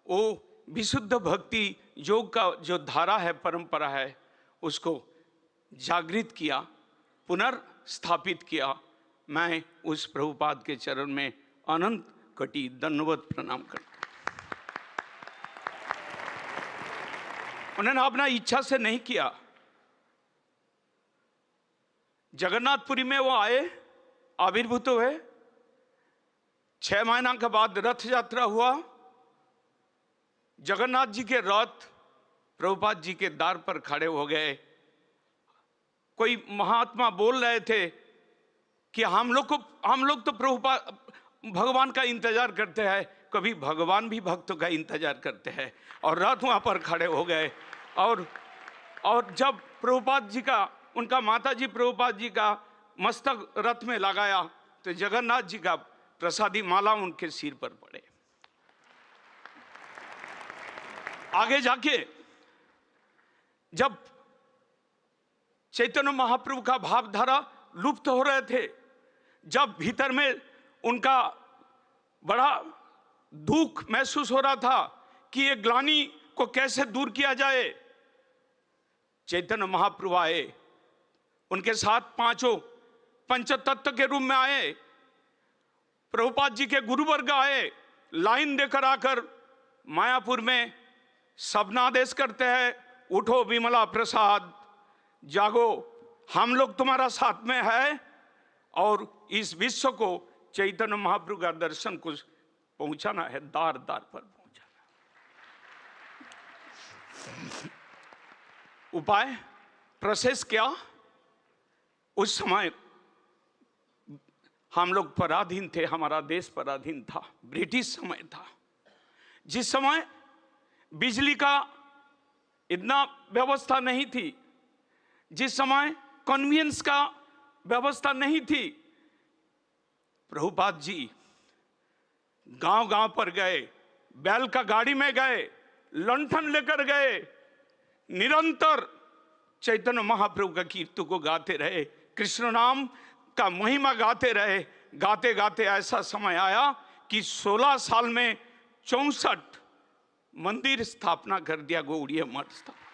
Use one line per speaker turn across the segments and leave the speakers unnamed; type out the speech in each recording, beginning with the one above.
वो विशुद्ध भक्ति योग का जो धारा है, परंपरा है, उसको जागृत किया, पुनर्स्थापित किया। मैं उस प्रभुपाद के चरण में अनंत कोटि दंडवत प्रणाम करता हूं। उन्होंने अपना इच्छा से नहीं किया। जगन्नाथपुरी में वो आए, आविर्भूत हुए, 6 महीना के बाद रथ यात्रा हुआ। जगन्नाथ जी के रथ प्रभुपाद जी के द्वार पर खड़े हो गए। कोई महात्मा बोल रहे थे कि हम लोग तो प्रभुपाद भगवान का इंतजार करते हैं, कभी भगवान भी भक्तों का इंतजार करते हैं। और रथ वहां पर खड़े हो गए। और जब प्रभुपाद जी का, उनका माता जी प्रभुपाद जी का मस्तक रथ में लगाया तो जगन्नाथ जी का प्रसादी माला उनके सिर पर पड़े। आगे जाके जब चैतन्य महाप्रभु का भावधारा लुप्त हो रहे थे, जब भीतर में उनका बड़ा दुख महसूस हो रहा था कि ये ग्लानि को कैसे दूर किया जाए, चैतन्य महाप्रभु आए। उनके साथ 5 पंचतत्व के रूप में आए। प्रभुपाद जी के गुरुवर्ग आए, लाइन देकर आकर मायापुर में शब्दादेश करते हैं, उठो विमला प्रसाद, जागो, हम लोग तुम्हारा साथ में है। और इस विश्व को चैतन्य महाप्रभु का दर्शन को पहुंचाना है, दार दार पर पहुंचाना। उपाय, प्रोसेस क्या? उस समय हम लोग पराधीन थे, हमारा देश पराधीन था, ब्रिटिश समय था। जिस समय बिजली का इतना व्यवस्था नहीं थी, जिस समय कन्वीनियंस का व्यवस्था नहीं थी, प्रभुपाद जी गांव गांव पर गए, बैल का गाड़ी में गए, लंठन लेकर गए, निरंतर चैतन्य महाप्रभु का कीर्तन को गाते रहे, कृष्ण नाम का महिमा गाते रहे। गाते गाते ऐसा समय आया कि 16 साल में 64 मंदिर स्थापना कर दिया, गौड़ीय मठ स्थापना।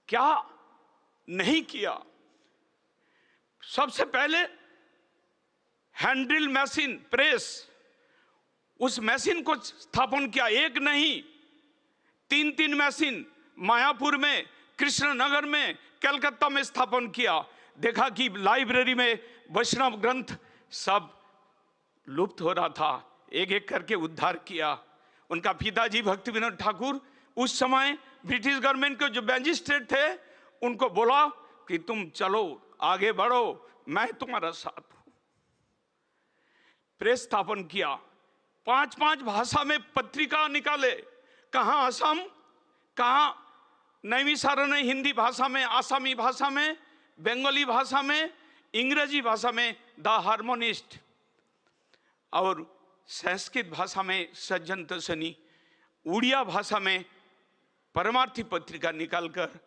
क्या नहीं किया? सबसे पहले हैंड्रिल मशीन, प्रेस, उस मशीन को स्थापन किया। एक नहीं, 3 मशीन मायापुर में, कृष्णनगर में, कलकत्ता में स्थापन किया। देखा कि लाइब्रेरी में वैष्णव ग्रंथ सब लुप्त हो रहा था, एक एक करके उद्धार किया। उनका पिताजी भक्ति विनोद ठाकुर उस समय ब्रिटिश गवर्नमेंट के जो मैजिस्ट्रेट थे, उनको बोला कि तुम चलो आगे बढ़ो, मैं तुम्हारा साथ हूं। प्रेस स्थापन किया, 5 भाषा में पत्रिका निकाले, कहां असम, कहां नैमिषारण्य हिंदी भाषा में, आसामी भाषा में, बंगाली भाषा में, इंग्रजी भाषा में द हार्मोनिस्ट, और संस्कृत भाषा में सज्जन तसनी, उड़िया भाषा में परमार्थी पत्रिका निकालकर,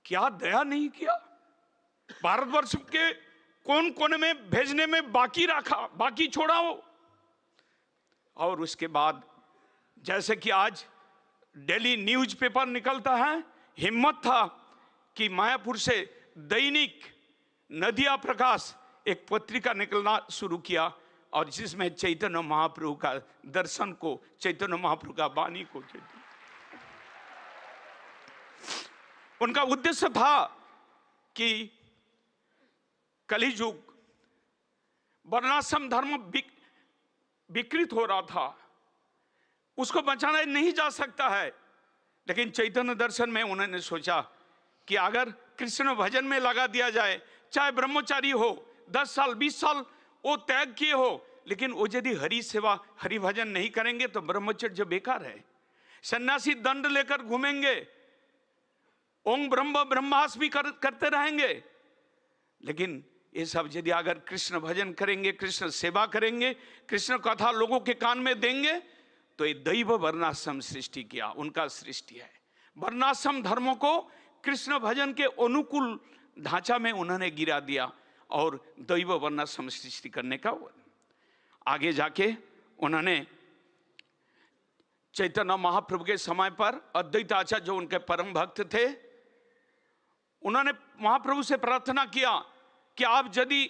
क्या दया नहीं किया? भारतवर्ष के कौन कोने में भेजने में बाकी रखा, बाकी छोड़ा हो। और उसके बाद जैसे कि आज डेली न्यूज़पेपर निकलता है, हिम्मत था कि मायापुर से दैनिक नदिया प्रकाश एक पत्रिका निकलना शुरू किया, और जिसमें चैतन्य महाप्रभु का दर्शन को, चैतन्य महाप्रभु का वाणी को, उनका उद्देश्य था कि कलियुग वर्णाश्रम धर्म विकृत हो रहा था, उसको बचाना नहीं जा सकता है। लेकिन चैतन्य दर्शन में उन्होंने सोचा कि अगर कृष्ण भजन में लगा दिया जाए, चाहे ब्रह्मचारी हो, 10 साल 20 साल वो त्याग किए हो, लेकिन वो यदि हरि सेवा हरि भजन नहीं करेंगे तो ब्रह्मचर्य बेकार है। सन्यासी दंड लेकर घूमेंगे, ओम ब्रह्म ब्रह्मास भी करते रहेंगे, लेकिन ये सब यदि अगर कृष्ण भजन करेंगे, कृष्ण सेवा करेंगे, कृष्ण कथा लोगों के कान में देंगे, तो ये दैव वर्णाश्रम सृष्टि किया, उनका सृष्टि है। वर्णाश्रम धर्मों को कृष्ण भजन के अनुकूल ढांचा में उन्होंने गिरा दिया, और दैव वर्ण समसृष्टि करने का। आगे जाके उन्होंने चैतन्य महाप्रभु के समय पर अद्वैत आचार्य जो उनके परम भक्त थे, उन्होंने महाप्रभु से प्रार्थना किया कि आप यदि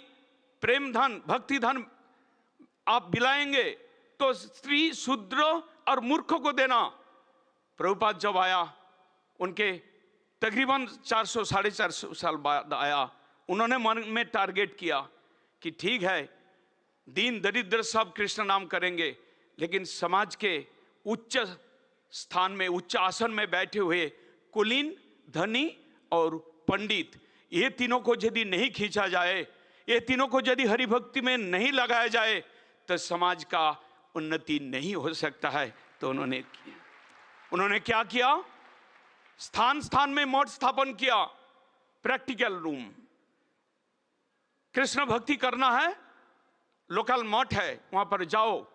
प्रेम धन भक्ति धन आप बिलाएंगे तो स्त्री शूद्र और मूर्ख को देना। प्रभुपाद जब आया, उनके तकरीबन 400 साढ़े 400 साल बाद आया, उन्होंने मन में टारगेट किया कि ठीक है, दीन दरिद्र सब कृष्ण नाम करेंगे, लेकिन समाज के उच्च स्थान में उच्च आसन में बैठे हुए कुलीन, धनी और पंडित, ये तीनों को यदि नहीं खींचा जाए, ये तीनों को यदि हरिभक्ति में नहीं लगाया जाए तो समाज का उन्नति नहीं हो सकता है। तो उन्होंने क्या किया, स्थान स्थान में मठ स्थापन किया, प्रैक्टिकल रूम। कृष्ण भक्ति करना है, लोकल मठ है, वहां पर जाओ,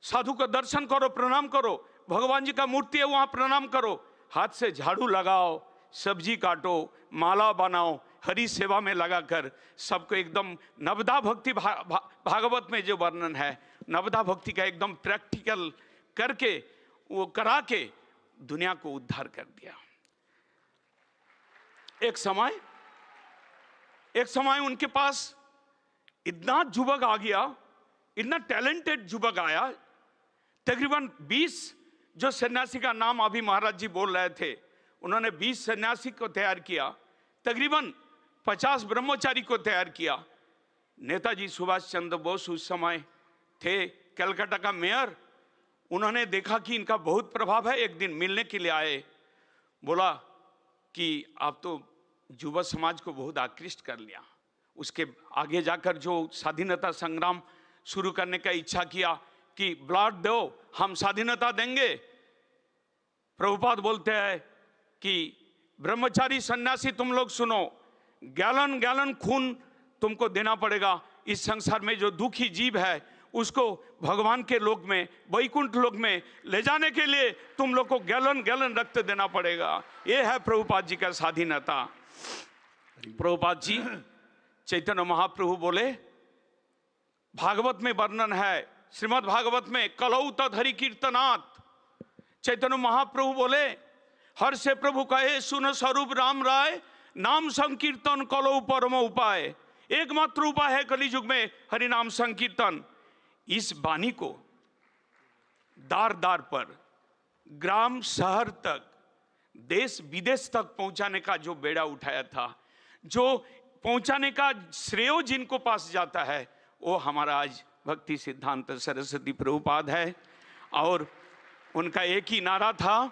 साधु का दर्शन करो, प्रणाम करो, भगवान जी का मूर्ति है वहां प्रणाम करो, हाथ से झाड़ू लगाओ, सब्जी काटो, माला बनाओ, हरि सेवा में लगाकर सबको एकदम नवदा भक्ति भागवत में जो वर्णन है, नवदा भक्ति का एकदम प्रैक्टिकल करके वो करा के दुनिया को उद्धार कर दिया। एक समय उनके पास इतना युवक आ गया, इतना टैलेंटेड युवक आया, तकरीबन 20 जो सन्यासी का नाम अभी महाराज जी बोल रहे थे, उन्होंने 20 सन्यासी को तैयार किया, तकरीबन 50 ब्रह्मचारी को तैयार किया। नेताजी सुभाष चंद्र बोस उस समय थे कलकत्ता का मेयर, उन्होंने देखा कि इनका बहुत प्रभाव है, एक दिन मिलने के लिए आए, बोला कि आप तो युवा समाज को बहुत आकृष्ट कर लिया। उसके आगे जाकर जो स्वाधीनता संग्राम शुरू करने का इच्छा किया कि ब्लड दो, हम स्वाधीनता देंगे। प्रभुपाद बोलते हैं कि ब्रह्मचारी सन्यासी तुम लोग सुनो, गैलन गैलन खून तुमको देना पड़ेगा। इस संसार में जो दुखी जीव है उसको भगवान के लोक में, वैकुंठ लोक में ले जाने के लिए तुम लोग को गैलन गैलन रक्त देना पड़ेगा। ये है प्रभुपाद जी का स्वाधीनता। प्रभुपाद जी चैतन्य महाप्रभु बोले, भागवत में वर्णन है, श्रीमद् भागवत में, कलौ तद्धरि कीर्तनात्। चैतन्य महाप्रभु बोले, हर से प्रभु कहे सुन स्वरूप राम राय, नाम संकीर्तन कलौ परम उपाय। एकमात्र उपाय है कलियुग में हरि नाम संकीर्तन। इस वाणी को दार दार पर, ग्राम शहर तक, देश विदेश तक पहुंचाने का जो बेड़ा उठाया था, जो पहुंचाने का श्रेय जिनको पास जाता है, वो हमारा आज भक्ति सिद्धांत सरस्वती प्रभुपाद है। और उनका एक ही नारा था,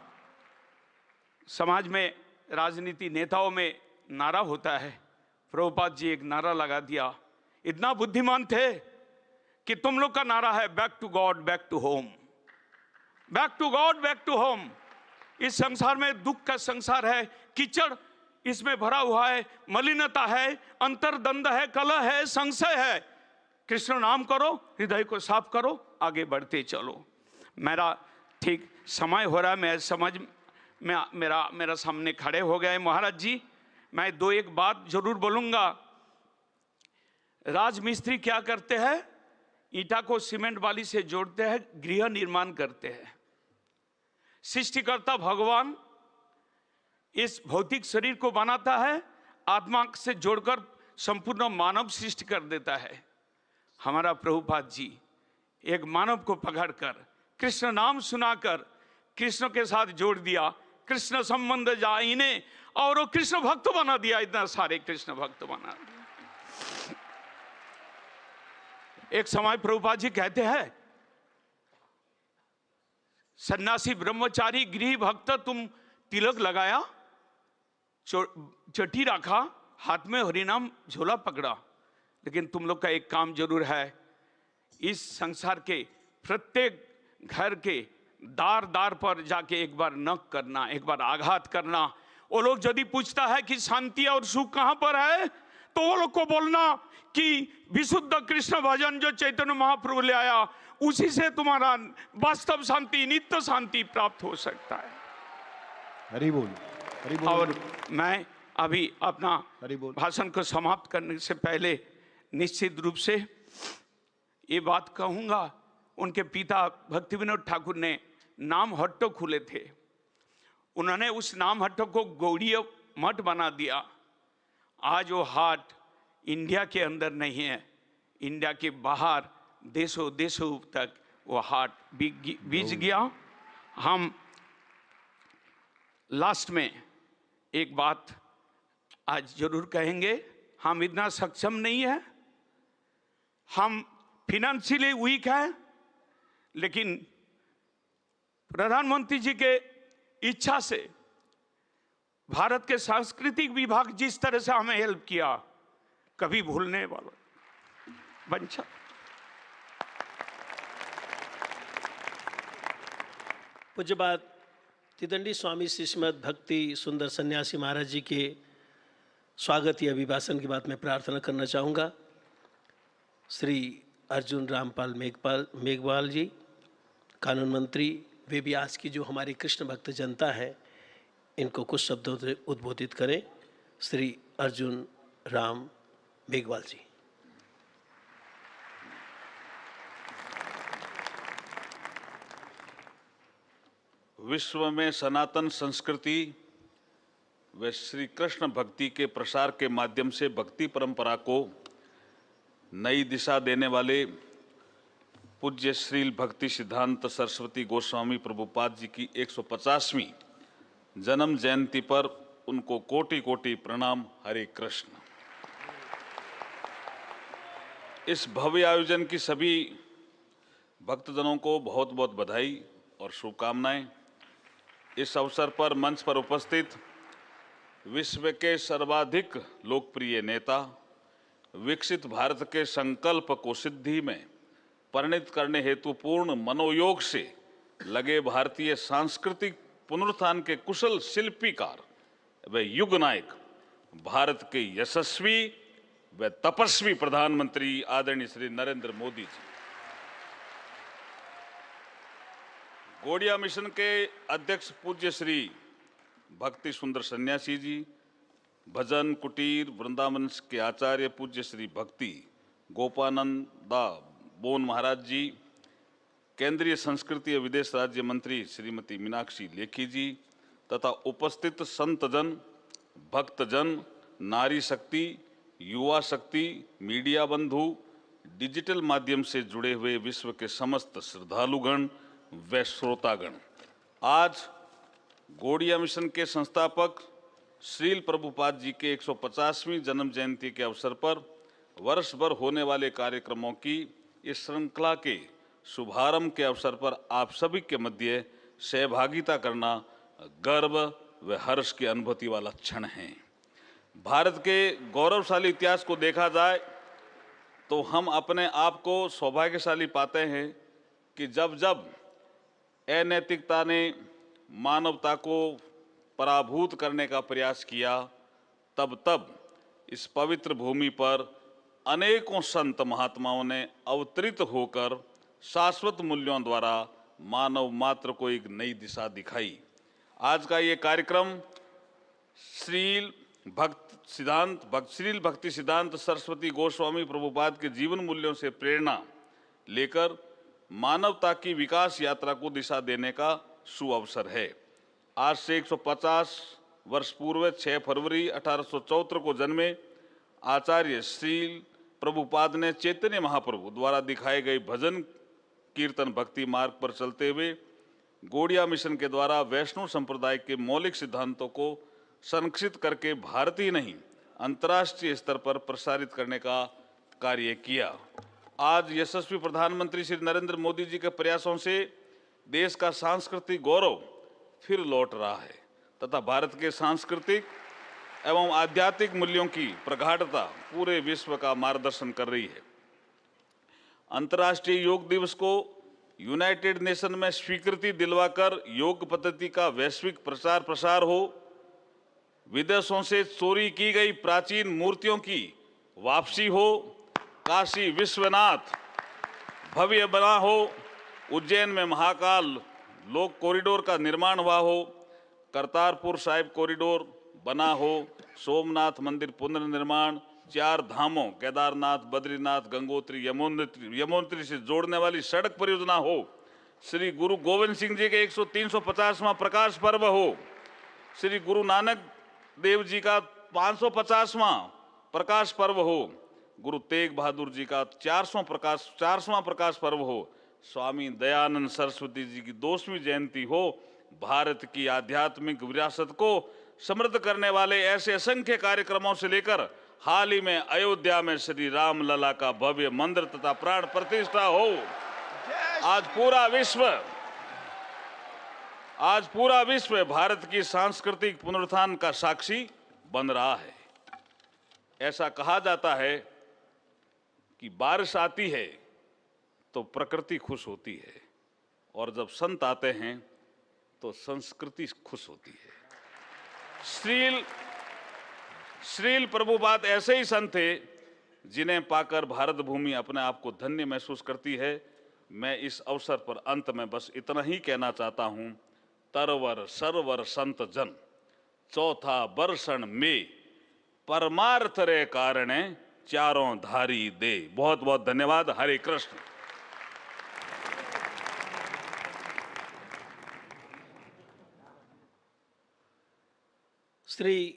समाज में राजनीति नेताओं में नारा होता है, प्रभुपाद जी एक नारा लगा दिया, इतना बुद्धिमान थे कि तुम लोग का नारा है back to God back to home, back to God back to home. इस संसार में दुख का संसार है, कीचड़ इसमें भरा हुआ है, मलिनता है, अंतर्द्वंद है, कलह है, संशय है। कृष्ण नाम करो, हृदय को साफ करो, आगे बढ़ते चलो। मेरा ठीक समय हो रहा है, मैं समझ में मेरा सामने खड़े हो गए महाराज जी। मैं दो एक बात जरूर बोलूंगा। राजमिस्त्री क्या करते हैं, ईंटा को सीमेंट बाली से जोड़ते हैं, गृह निर्माण करते हैं। सृष्टिकर्ता भगवान इस भौतिक शरीर को बनाता है, आत्मा से जोड़कर संपूर्ण मानव सृष्टि कर देता है। हमारा प्रभुपाद जी एक मानव को पकड़कर कृष्ण नाम सुनाकर कृष्ण के साथ जोड़ दिया, कृष्ण संबंध जाइने, और वो कृष्ण भक्त बना दिया, इतना सारे कृष्ण भक्त बना दिया। एक समय प्रभुपाद जी कहते हैं, सन्यासी ब्रह्मचारी गृह भक्त तुम तिलक लगाया, चटी रखा, हाथ में हरिनाम झोला पकड़ा, लेकिन तुम लोग का एक काम जरूर है, इस संसार के प्रत्येक घर के दार दार पर जाके एक बार नक करना, एक बार आघात करना। वो लोग यदि पूछता है कि शांति और सुख कहां पर है, तो वो लोग को बोलना कि विशुद्ध कृष्ण भजन जो चैतन्य महाप्रभु ले आया, उसी से तुम्हारा वास्तव शांति, नित्य शांति प्राप्त हो सकता है।
हरि बोल, हरि बोल।
और मैं अभी अपना भाषण को समाप्त करने से पहले निश्चित रूप से ये बात कहूँगा, उनके पिता भक्ति विनोद ठाकुर ने नाम हट्टो खुले थे। उन्होंने उस नाम हट्टो को गौड़ीय मठ बना दिया। आज वो हाट इंडिया के अंदर नहीं है, इंडिया के बाहर देशों देशों तक वो हाट बीज गया। हम लास्ट में एक बात आज जरूर कहेंगे, हम इतना सक्षम नहीं है, हम फिनेंशियली वीक हैं, लेकिन प्रधानमंत्री जी के इच्छा से भारत के सांस्कृतिक विभाग जिस तरह से हमें हेल्प किया, कभी भूलने वाला बंचा।
पूज्यपाद तिदंडी स्वामी श्रीमद भक्ति सुंदर सन्यासी महाराज जी के स्वागत या अभिभाषण की बात मैं प्रार्थना करना चाहूँगा। श्री अर्जुन रामपाल मेघवाल जी, कानून मंत्री, वे भी आज की जो हमारी कृष्ण भक्त जनता है इनको कुछ शब्दों से उद्बोधित करें। श्री अर्जुन राम मेघवाल जी।
विश्व में सनातन संस्कृति व श्री कृष्ण भक्ति के प्रसार के माध्यम से भक्ति परंपरा को नई दिशा देने वाले पूज्य श्रील भक्ति सिद्धांत सरस्वती गोस्वामी प्रभुपाद जी की 150वीं जन्म जयंती पर उनको कोटि कोटि प्रणाम। हरे कृष्ण। इस भव्य आयोजन की सभी भक्तजनों को बहुत बहुत बधाई और शुभकामनाएं। इस अवसर पर मंच पर उपस्थित विश्व के सर्वाधिक लोकप्रिय नेता, विकसित भारत के संकल्प को सिद्धि में परिणत करने हेतु पूर्ण मनोयोग से लगे भारतीय सांस्कृतिक पुनरुत्थान के कुशल शिल्पीकार व युग नायक, भारत के यशस्वी व तपस्वी प्रधानमंत्री आदरणीय श्री नरेंद्र मोदी जी, गौड़िया मिशन के अध्यक्ष पूज्य श्री भक्ति सुंदर सन्यासी जी, भजन कुटीर वृंदावन के आचार्य पूज्य श्री भक्ति गोपानंदा बोन महाराज जी, केंद्रीय संस्कृति एवं विदेश राज्य मंत्री श्रीमती मीनाक्षी लेखी जी तथा उपस्थित संतजन, भक्तजन, नारी शक्ति, युवा शक्ति, मीडिया बंधु, डिजिटल माध्यम से जुड़े हुए विश्व के समस्त श्रद्धालुगण व श्रोतागण, आज गौड़िया मिशन के संस्थापक श्रील प्रभुपाद जी के 150वीं जन्म जयंती के अवसर पर वर्ष भर होने वाले कार्यक्रमों की इस श्रृंखला के शुभारंभ के अवसर पर आप सभी के मध्य सहभागिता करना गर्व व हर्ष की अनुभूति वाला क्षण है। भारत के गौरवशाली इतिहास को देखा जाए तो हम अपने आप को सौभाग्यशाली पाते हैं कि जब जब अनैतिकता ने मानवता को पराभूत करने का प्रयास किया, तब तब इस पवित्र भूमि पर अनेकों संत महात्माओं ने अवतरित होकर शाश्वत मूल्यों द्वारा मानव मात्र को एक नई दिशा दिखाई। आज का ये कार्यक्रम श्रील भक्ति सिद्धांत सरस्वती गोस्वामी प्रभुपाद के जीवन मूल्यों से प्रेरणा लेकर मानवता की विकास यात्रा को दिशा देने का सुअवसर है। आज से 150 वर्ष पूर्व 6 फरवरी 1874 को जन्मे आचार्य श्रील प्रभुपाद ने चैतन्य महाप्रभु द्वारा दिखाए गए भजन कीर्तन भक्ति मार्ग पर चलते हुए गौड़िया मिशन के द्वारा वैष्णव संप्रदाय के मौलिक सिद्धांतों को संरक्षित करके भारत ही नहीं अंतर्राष्ट्रीय स्तर पर प्रसारित करने का कार्य किया। आज यशस्वी प्रधानमंत्री श्री नरेंद्र मोदी जी के प्रयासों से देश का सांस्कृतिक गौरव फिर लौट रहा है तथा भारत के सांस्कृतिक एवं आध्यात्मिक मूल्यों की प्रगाढ़ता पूरे विश्व का मार्गदर्शन कर रही है। अंतर्राष्ट्रीय योग दिवस को यूनाइटेड नेशन में स्वीकृति दिलवाकर योग पद्धति का वैश्विक प्रचार प्रसार हो, विदेशों से चोरी की गई प्राचीन मूर्तियों की वापसी हो, काशी विश्वनाथ भव्य बना हो, उज्जैन में महाकाल लोक कॉरिडोर का निर्माण हुआ हो, करतारपुर साहिब कॉरिडोर बना हो, सोमनाथ मंदिर पुनर्निर्माण, 4 धामों केदारनाथ, बद्रीनाथ, गंगोत्री, यमुनोत्री से जोड़ने वाली सड़क परियोजना हो, श्री गुरु गोविंद सिंह जी के 350वां प्रकाश पर्व हो, श्री गुरु नानक देव जी का 550वां प्रकाश पर्व हो, गुरु तेग बहादुर जी का 400वां प्रकाश पर्व हो, स्वामी दयानंद सरस्वती जी की 200वीं जयंती हो, भारत की आध्यात्मिक विरासत को समृद्ध करने वाले ऐसे असंख्य कार्यक्रमों से लेकर हाल ही में अयोध्या में श्री राम लला का भव्य मंदिर तथा प्राण प्रतिष्ठा हो, आज पूरा विश्व भारत की सांस्कृतिक पुनरुत्थान का साक्षी बन रहा है। ऐसा कहा जाता है कि बारिश आती है तो प्रकृति खुश होती है, और जब संत आते हैं तो संस्कृति खुश होती है। श्रील प्रभुपाद ऐसे ही संत थे जिन्हें पाकर भारत भूमि अपने आप को धन्य महसूस करती है। मैं इस अवसर पर अंत में बस इतना ही कहना चाहता हूं, तरवर सरवर संत जन, चौथा बरसण में परमार्थ रे कारणे चारों धारी दे। बहुत बहुत धन्यवाद। हरे कृष्ण।
श्री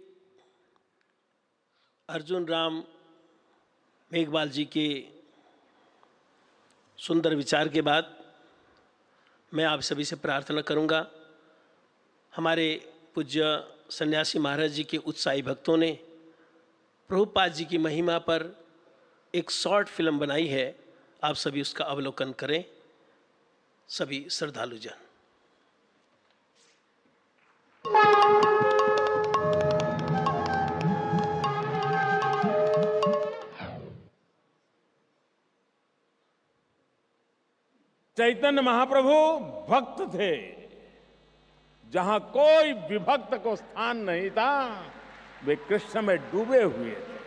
अर्जुन राम मेघवाल जी के सुंदर विचार के बाद मैं आप सभी से प्रार्थना करूंगा। हमारे पूज्य सन्यासी महाराज जी के उत्साही भक्तों ने प्रभुपाद जी की महिमा पर एक शॉर्ट फिल्म बनाई है, आप सभी उसका अवलोकन करें। सभी श्रद्धालुजन।
चैतन्य महाप्रभु भक्त थे, जहां कोई विभक्त को स्थान नहीं था, वे कृष्ण में डूबे हुए थे,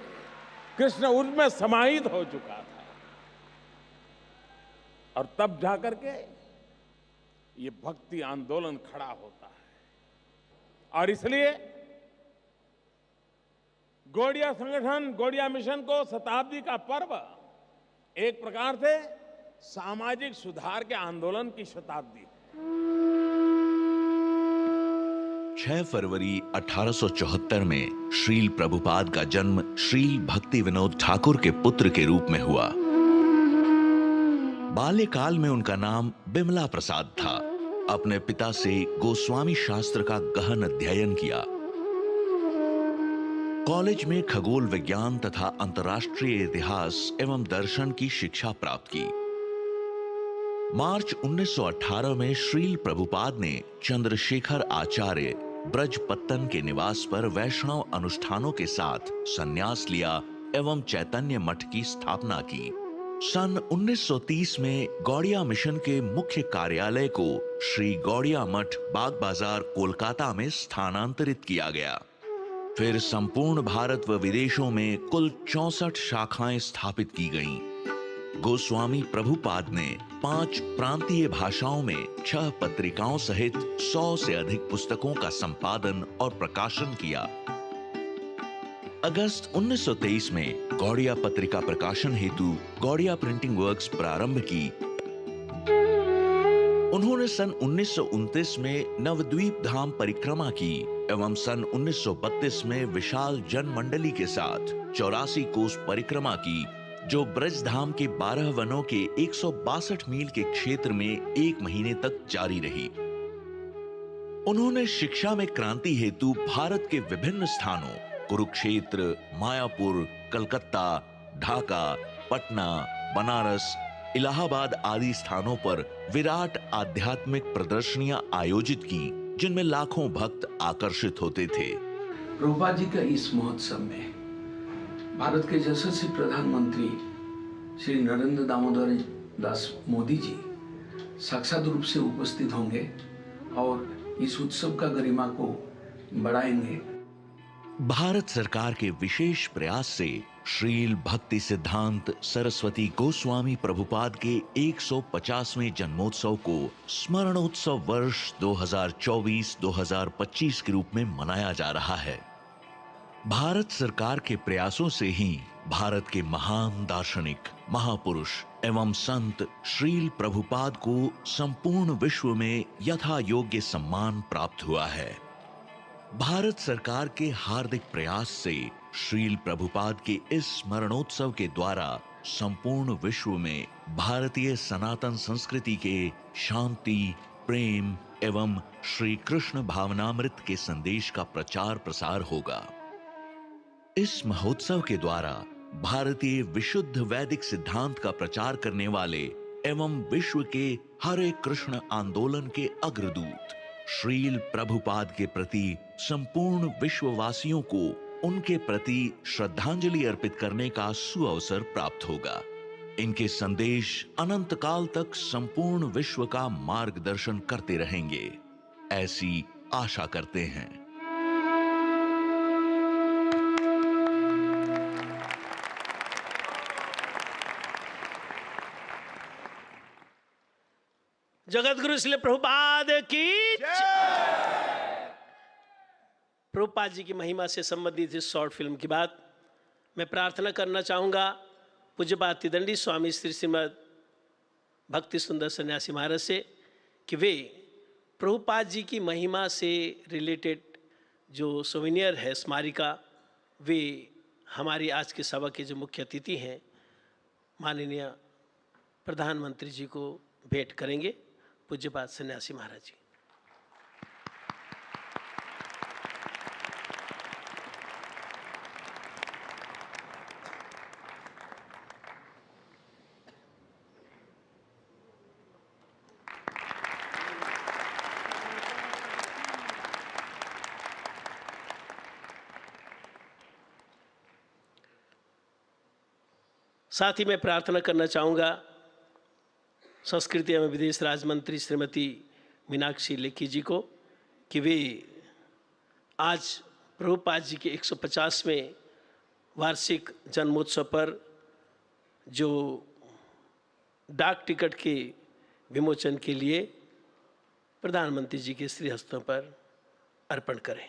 कृष्ण उनमें समाहित हो चुका था। और तब जाकर के ये भक्ति आंदोलन खड़ा होता है। और इसलिए गौड़िया संगठन, गौड़िया मिशन को शताब्दी का पर्व एक प्रकार से सामाजिक सुधार के आंदोलन की शताब्दी है।
6 फरवरी 1874 में श्रील प्रभुपाद का जन्म श्रील भक्ति विनोद ठाकुर के पुत्र के रूप में हुआ। बाल्यकाल में उनका नाम बिमला प्रसाद था। अपने पिता से गोस्वामी शास्त्र का गहन अध्ययन किया। कॉलेज में खगोल विज्ञान तथा अंतर्राष्ट्रीय इतिहास एवं दर्शन की शिक्षा प्राप्त की। मार्च 1918 में श्रील प्रभुपाद ने चंद्रशेखर आचार्य ब्रजपत्तन के निवास पर वैष्णव अनुष्ठानों के साथ संन्यास लिया एवं चैतन्य मठ की स्थापना की। सन 1930 में गौड़िया मिशन के मुख्य कार्यालय को श्री गौड़िया मठ बाग बाजार कोलकाता में स्थानांतरित किया गया। फिर संपूर्ण भारत व विदेशों में कुल 64 शाखाएं स्थापित की गईं। गोस्वामी प्रभुपाद ने 5 प्रांतीय भाषाओं में 6 पत्रिकाओं सहित 100 से अधिक पुस्तकों का संपादन और प्रकाशन किया। अगस्त 1923 में गौड़िया पत्रिका प्रकाशन हेतु गौड़िया प्रिंटिंग वर्क्स प्रारंभ की। उन्होंने सन 1929 में नवद्वीप धाम परिक्रमा की एवं सन 1932 में विशाल जनमंडली के साथ 84 कोस परिक्रमा की, जो ब्रजधाम के 12 वनों के 162 मील के क्षेत्र में 1 महीने तक जारी रही। उन्होंने शिक्षा में क्रांति हेतु भारत के विभिन्न स्थानों कुरुक्षेत्र, मायापुर, कलकत्ता, ढाका, पटना, बनारस, इलाहाबाद आदि स्थानों पर विराट आध्यात्मिक प्रदर्शनियां आयोजित की, जिनमें लाखों भक्त आकर्षित होते थे।
प्रभुपाद जी का इस महोत्सव में भारत के यशस्वी प्रधानमंत्री श्री नरेंद्र दामोदर दास मोदी जी साक्षात रूप से उपस्थित होंगे और इस उत्सव का गरिमा को बढ़ाएंगे।
भारत सरकार के विशेष प्रयास से श्रील भक्ति सिद्धांत सरस्वती गोस्वामी प्रभुपाद के 150वें जन्मोत्सव को स्मरणोत्सव वर्ष 2024-2025 के रूप में मनाया जा रहा है। भारत सरकार के प्रयासों से ही भारत के महान दार्शनिक, महापुरुष एवं संत श्रील प्रभुपाद को संपूर्ण विश्व में यथा योग्य सम्मान प्राप्त हुआ है। भारत सरकार के हार्दिक प्रयास से श्रील प्रभुपाद के इस स्मरणोत्सव के द्वारा संपूर्ण विश्व में भारतीय सनातन संस्कृति के शांति, प्रेम एवं श्री कृष्ण भावनामृत के संदेश का प्रचार प्रसार होगा। इस महोत्सव के द्वारा भारतीय विशुद्ध वैदिक सिद्धांत का प्रचार करने वाले एवं विश्व के हरे कृष्ण आंदोलन के अग्रदूत श्रील प्रभुपाद के प्रति संपूर्ण विश्ववासियों को उनके प्रति श्रद्धांजलि अर्पित करने का सुअवसर प्राप्त होगा। इनके संदेश अनंत काल तक संपूर्ण विश्व का मार्गदर्शन करते रहेंगे, ऐसी आशा करते हैं।
जगत गुरु श्रील प्रभुपाद की प्रभुपाद जी की महिमा से संबंधित इस शॉर्ट फिल्म की बात मैं प्रार्थना करना चाहूँगा पूज्यपाद तिदंडी स्वामी श्री श्रीमद भक्ति सुंदर सन्यासी महाराज से कि वे प्रभुपाद जी की महिमा से रिलेटेड जो सोवेनियर है, स्मारिका, वे हमारी आज के सभा के जो मुख्य अतिथि हैं माननीय प्रधानमंत्री जी को भेंट करेंगे। पूज्यपाद सन्यासी महाराज जी। साथ ही मैं प्रार्थना करना चाहूँगा संस्कृति एवं विदेश राज्य मंत्री श्रीमती मीनाक्षी लेखी जी को कि वे आज प्रभुपाद जी के 150वें वार्षिक जन्मोत्सव पर जो डाक टिकट के विमोचन के लिए प्रधानमंत्री जी के श्री हस्तों पर अर्पण करें।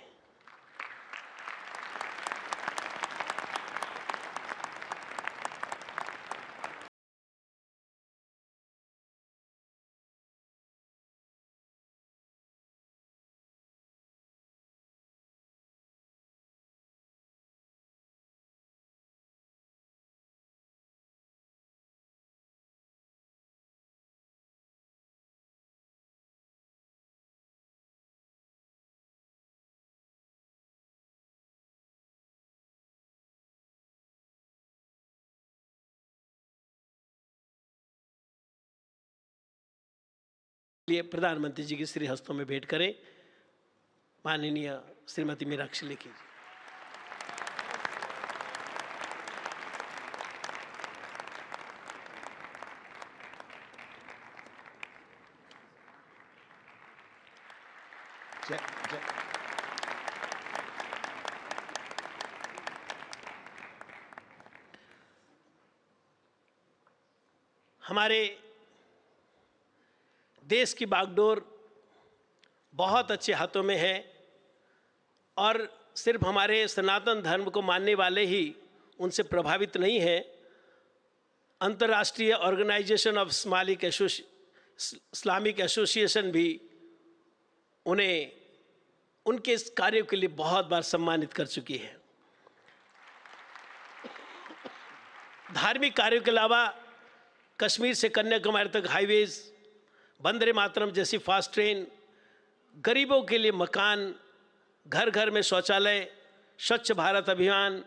लिए प्रधानमंत्री जी के श्री हस्तों में भेंट करें माननीय श्रीमती मीनाक्षी लेखी जी। हमारे देश की बागडोर बहुत अच्छे हाथों में है और सिर्फ हमारे सनातन धर्म को मानने वाले ही उनसे प्रभावित नहीं हैं। अंतर्राष्ट्रीय ऑर्गेनाइजेशन ऑफ इस्लामिक एसोसिएशन भी उन्हें उनके इस कार्यों के लिए बहुत बार सम्मानित कर चुकी है। धार्मिक कार्यों के अलावा कश्मीर से कन्याकुमारी तक हाईवेज, वंदे मातरम जैसी फास्ट ट्रेन, गरीबों के लिए मकान, घर घर में शौचालय, स्वच्छ भारत अभियान।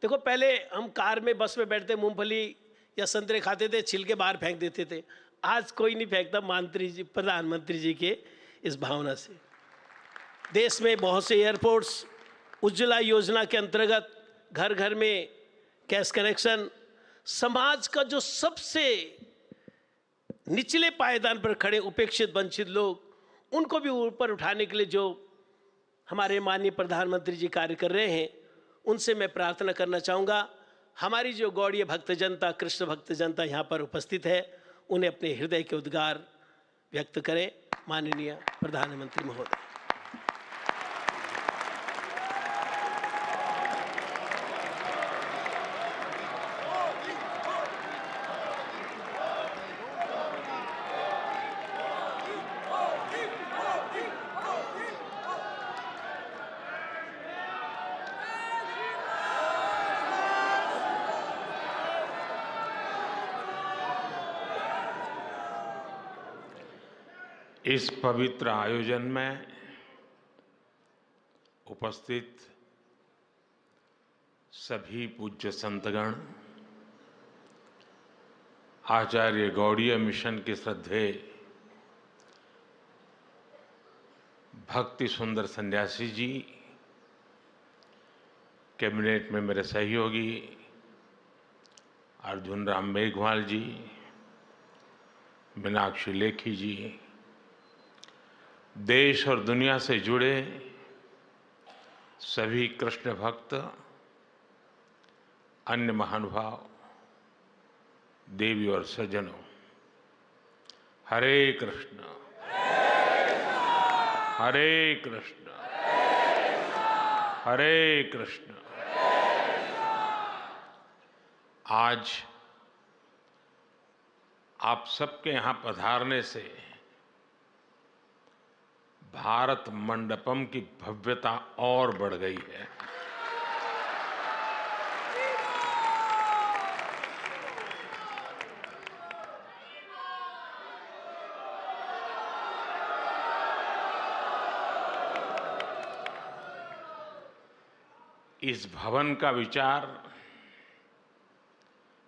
देखो पहले हम कार में, बस में बैठते मूंगफली या संतरे खाते थे, छिलके बाहर फेंक देते थे। आज कोई नहीं फेंकता, प्रधानमंत्री जी के इस भावना से। देश में बहुत से एयरपोर्ट्स, उज्ज्वला योजना के अंतर्गत घर घर में गैस कनेक्शन, समाज का जो सबसे निचले पायदान पर खड़े उपेक्षित वंचित लोग, उनको भी ऊपर उठाने के लिए जो हमारे माननीय प्रधानमंत्री जी कार्य कर रहे हैं, उनसे मैं प्रार्थना करना चाहूँगा हमारी जो गौड़ीय भक्त जनता, कृष्ण भक्त जनता यहाँ पर उपस्थित है, उन्हें अपने हृदय के उद्गार व्यक्त करें। माननीय प्रधानमंत्री महोदय।
इस पवित्र आयोजन में उपस्थित सभी पूज्य संतगण, आचार्य गौड़ीय मिशन के श्रद्धेय भक्ति सुंदर सन्यासी जी, कैबिनेट में मेरे सहयोगी अर्जुन राम मेघवाल जी, मीनाक्षी लेखी जी, देश और दुनिया से जुड़े सभी कृष्ण भक्त, अन्य महानुभाव, देवी और सज्जनों, हरे कृष्ण हरे कृष्ण हरे कृष्ण। आज आप सबके यहां पधारने से भारत मंडपम की भव्यता और बढ़ गई है। इस भवन का विचार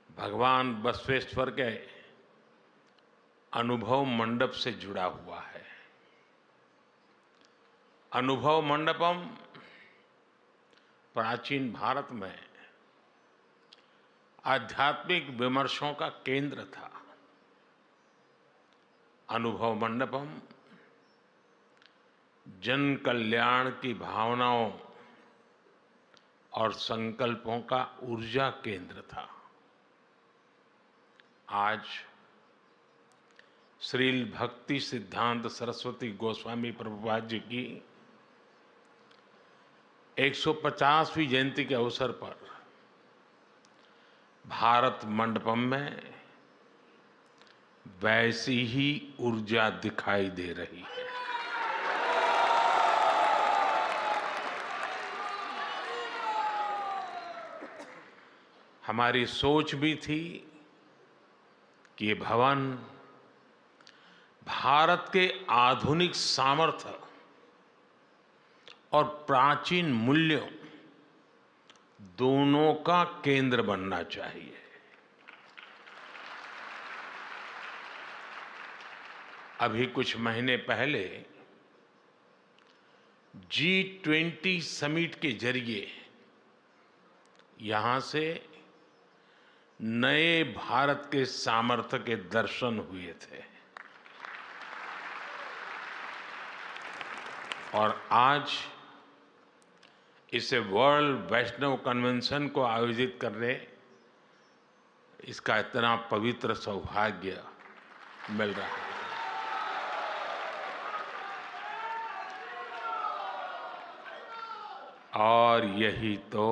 भगवान बसवेश्वर के अनुभव मंडप से जुड़ा हुआ है। अनुभव मंडपम प्राचीन भारत में आध्यात्मिक विमर्शों का केंद्र था। अनुभव मंडपम जन कल्याण की भावनाओं और संकल्पों का ऊर्जा केंद्र था। आज श्रील भक्ति सिद्धांत सरस्वती गोस्वामी प्रभुपाद जी की 150वीं जयंती के अवसर पर भारत मंडपम में वैसी ही ऊर्जा दिखाई दे रही है। हमारी सोच भी थी कि ये भवन भारत के आधुनिक सामर्थ्य और प्राचीन मूल्यों दोनों का केंद्र बनना चाहिए। अभी कुछ महीने पहले G20 समिट के जरिए यहां से नए भारत के सामर्थ्य के दर्शन हुए थे और आज इसे वर्ल्ड वैष्णव कन्वेंशन को आयोजित करने इसका इतना पवित्र सौभाग्य मिल रहा है। और यही तो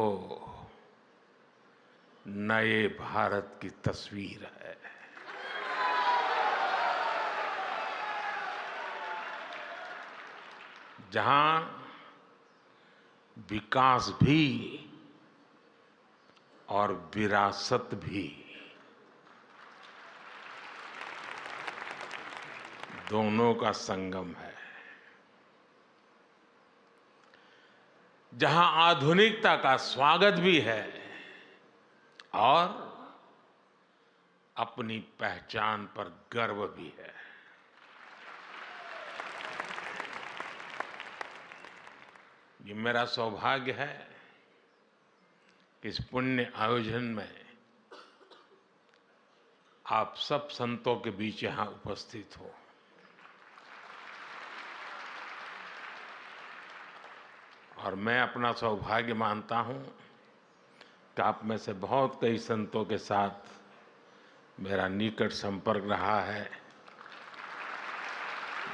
नए भारत की तस्वीर है। जहां विकास भी और विरासत भी दोनों का संगम है। जहां आधुनिकता का स्वागत भी है और अपनी पहचान पर गर्व भी है। ये मेरा सौभाग्य है कि इस पुण्य आयोजन में आप सब संतों के बीच यहां उपस्थित हो। और मैं अपना सौभाग्य मानता हूं कि आप में से बहुत कई संतों के साथ मेरा निकट संपर्क रहा है।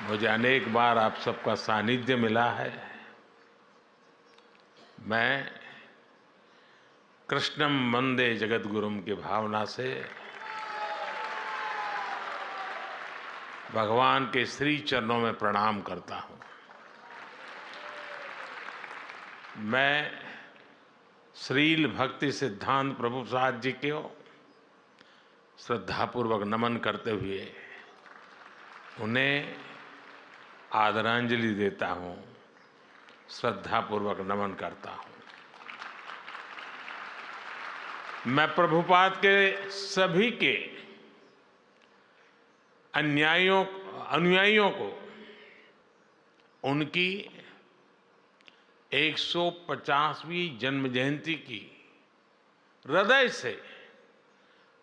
मुझे अनेक बार आप सबका सानिध्य मिला है। मैं कृष्णम वंदे जगद्गुरुम की भावना से भगवान के श्री चरणों में प्रणाम करता हूं। मैं श्रील भक्ति सिद्धांत प्रभुपाद जी को श्रद्धापूर्वक नमन करते हुए उन्हें आदरांजलि देता हूं, श्रद्धापूर्वक नमन करता हूं। मैं प्रभुपाद के सभी के अनुयायियों को उनकी 150वीं जन्म जयंती की हृदय से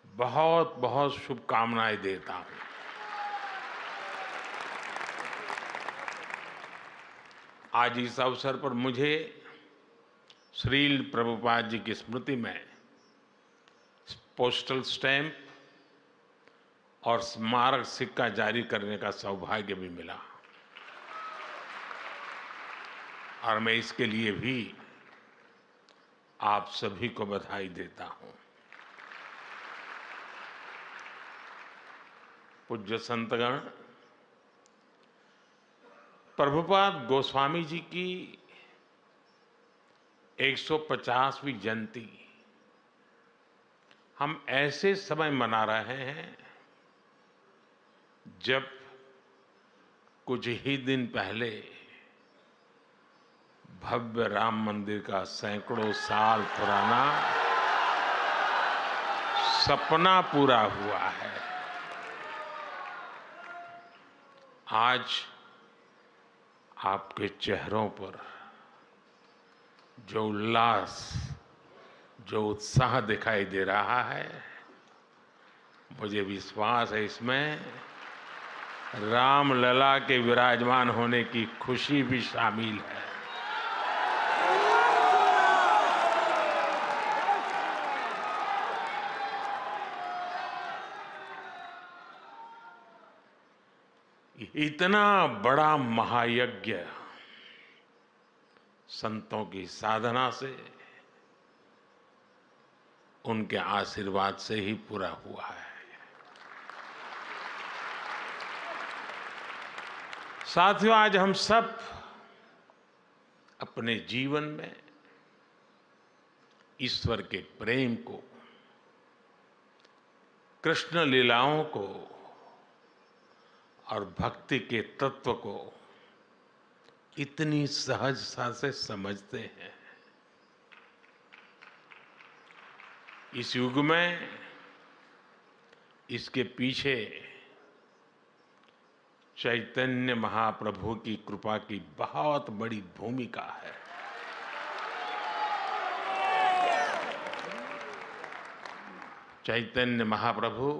बहुत बहुत शुभकामनाएं देता हूं। आज इस अवसर पर मुझे श्रील प्रभुपाद जी की स्मृति में पोस्टल स्टैंप और स्मारक सिक्का जारी करने का सौभाग्य भी मिला और मैं इसके लिए भी आप सभी को बधाई देता हूं। पूज्य संतगण, प्रभुपाद गोस्वामी जी की 150वीं जयंती हम ऐसे समय मना रहे हैं जब कुछ ही दिन पहले भव्य राम मंदिर का सैकड़ों साल पुराना सपना पूरा हुआ है। आज आपके चेहरों पर जो उल्लास, जो उत्साह दिखाई दे रहा है, मुझे विश्वास है इसमें रामलला के विराजमान होने की खुशी भी शामिल है। इतना बड़ा महायज्ञ संतों की साधना से, उनके आशीर्वाद से ही पूरा हुआ है। साथियों, आज हम सब अपने जीवन में ईश्वर के प्रेम को, कृष्ण लीलाओं को और भक्ति के तत्व को इतनी सहजता से समझते हैं। इस युग में इसके पीछे चैतन्य महाप्रभु की कृपा की बहुत बड़ी भूमिका है। चैतन्य महाप्रभु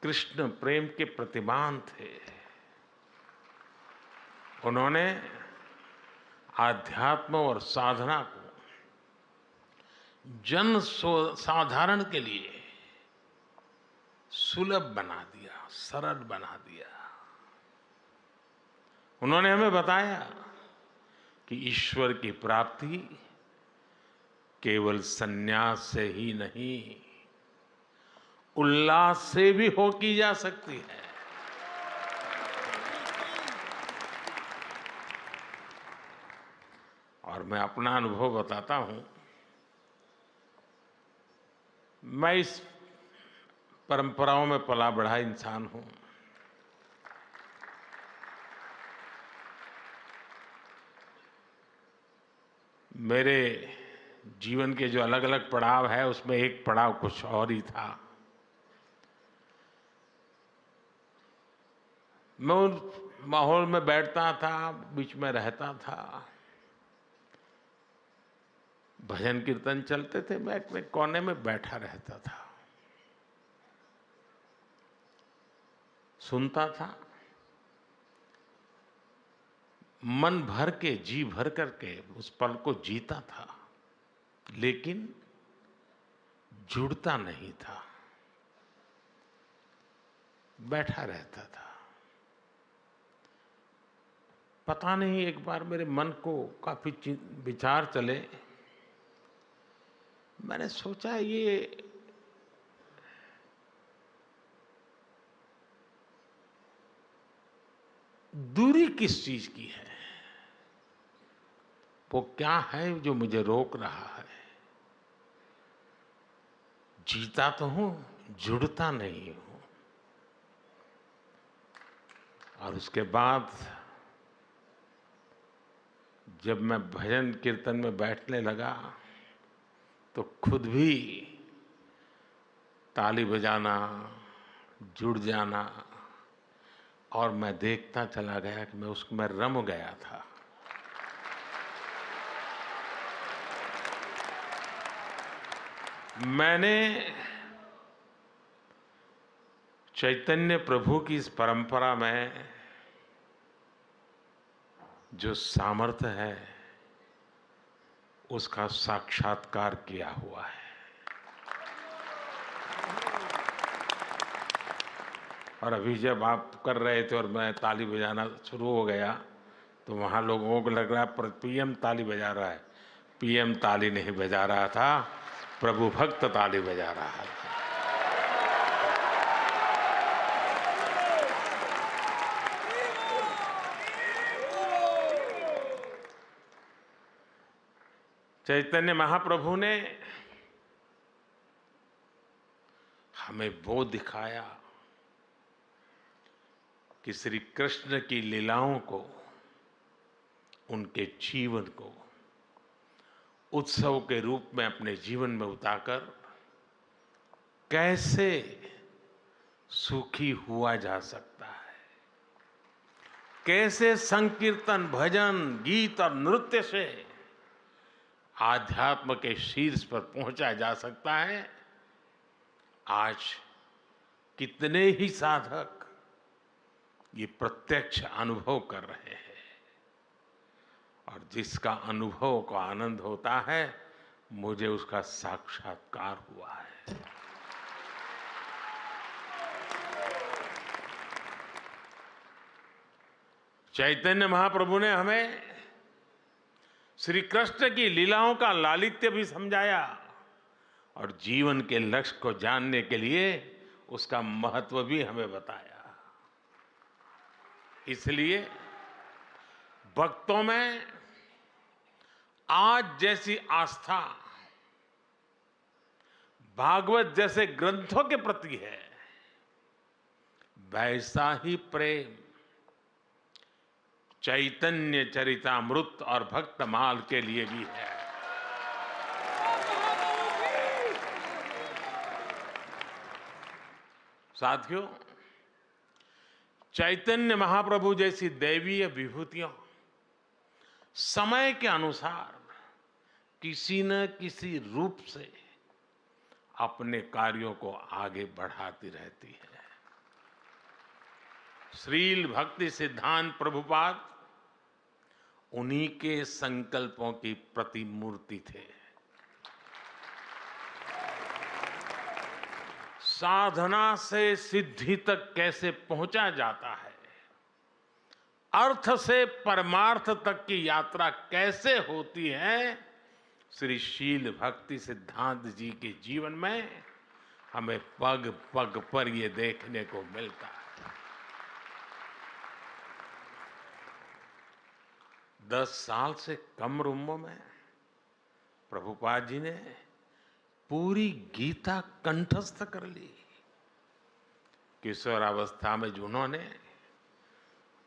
कृष्ण प्रेम के प्रतिमान थे। उन्होंने आध्यात्म और साधना को जन साधारण के लिए सुलभ बना दिया, सरल बना दिया। उन्होंने हमें बताया कि ईश्वर की प्राप्ति केवल संन्यास से ही नहीं, उल्लास से भी हो की जा सकती है। और मैं अपना अनुभव बताता हूं। मैं इस परंपराओं में पला बढ़ा इंसान हूं। मेरे जीवन के जो अलग अलग पड़ाव है, उसमें एक पड़ाव कुछ और ही था। मैं उस माहौल में बैठता था, बीच में रहता था, भजन कीर्तन चलते थे, मैं एक कोने में बैठा रहता था, सुनता था, मन भर के, जी भर करके उस पल को जीता था, लेकिन जुड़ता नहीं था, बैठा रहता था। पता नहीं, एक बार मेरे मन को काफी विचार चले। मैंने सोचा, ये दूरी किस चीज की है? वो क्या है जो मुझे रोक रहा है? जीता तो हूं, जुड़ता नहीं हूं। और उसके बाद जब मैं भजन कीर्तन में बैठने लगा तो खुद भी ताली बजाना, जुड़ जाना, और मैं देखता चला गया कि मैं उसमें रम गया था। मैंने चैतन्य प्रभु की इस परंपरा में जो सामर्थ्य है उसका साक्षात्कार किया हुआ है। और अभी जब आप कर रहे थे और मैं ताली बजाना शुरू हो गया तो वहाँ लोगों को लग रहा है पीएम ताली बजा रहा है। पीएम ताली नहीं बजा रहा था, प्रभु भक्त ताली बजा रहा था। चैतन्य महाप्रभु ने हमें वो दिखाया कि श्री कृष्ण की लीलाओं को, उनके जीवन को उत्सव के रूप में अपने जीवन में उतारकर कैसे सुखी हुआ जा सकता है, कैसे संकीर्तन, भजन, गीत और नृत्य से आध्यात्म के शीर्ष पर पहुंचा जा सकता है। आज कितने ही साधक ये प्रत्यक्ष अनुभव कर रहे हैं, और जिसका अनुभव को आनंद होता है, मुझे उसका साक्षात्कार हुआ है। चैतन्य महाप्रभु ने हमें श्री कृष्ण की लीलाओं का लालित्य भी समझाया और जीवन के लक्ष्य को जानने के लिए उसका महत्व भी हमें बताया। इसलिए भक्तों में आज जैसी आस्था भागवत जैसे ग्रंथों के प्रति है, वैसा ही प्रेम चैतन्य चरितामृत और भक्तमाल के लिए भी है। साथियों, चैतन्य महाप्रभु जैसी दैवीय विभूतियां समय के अनुसार किसी न किसी रूप से अपने कार्यों को आगे बढ़ाती रहती है। श्रील भक्ति सिद्धांत प्रभुपाद उन्हीं के संकल्पों की प्रतिमूर्ति थे। साधना से सिद्धि तक कैसे पहुंचा जाता है, अर्थ से परमार्थ तक की यात्रा कैसे होती है, श्री शील भक्ति सिद्धांत जी के जीवन में हमें पग पग पर ये देखने को मिलता है। 10 साल से कम उम्र में प्रभुपाद जी ने पूरी गीता कंठस्थ कर ली। किशोरावस्था में जिन्होंने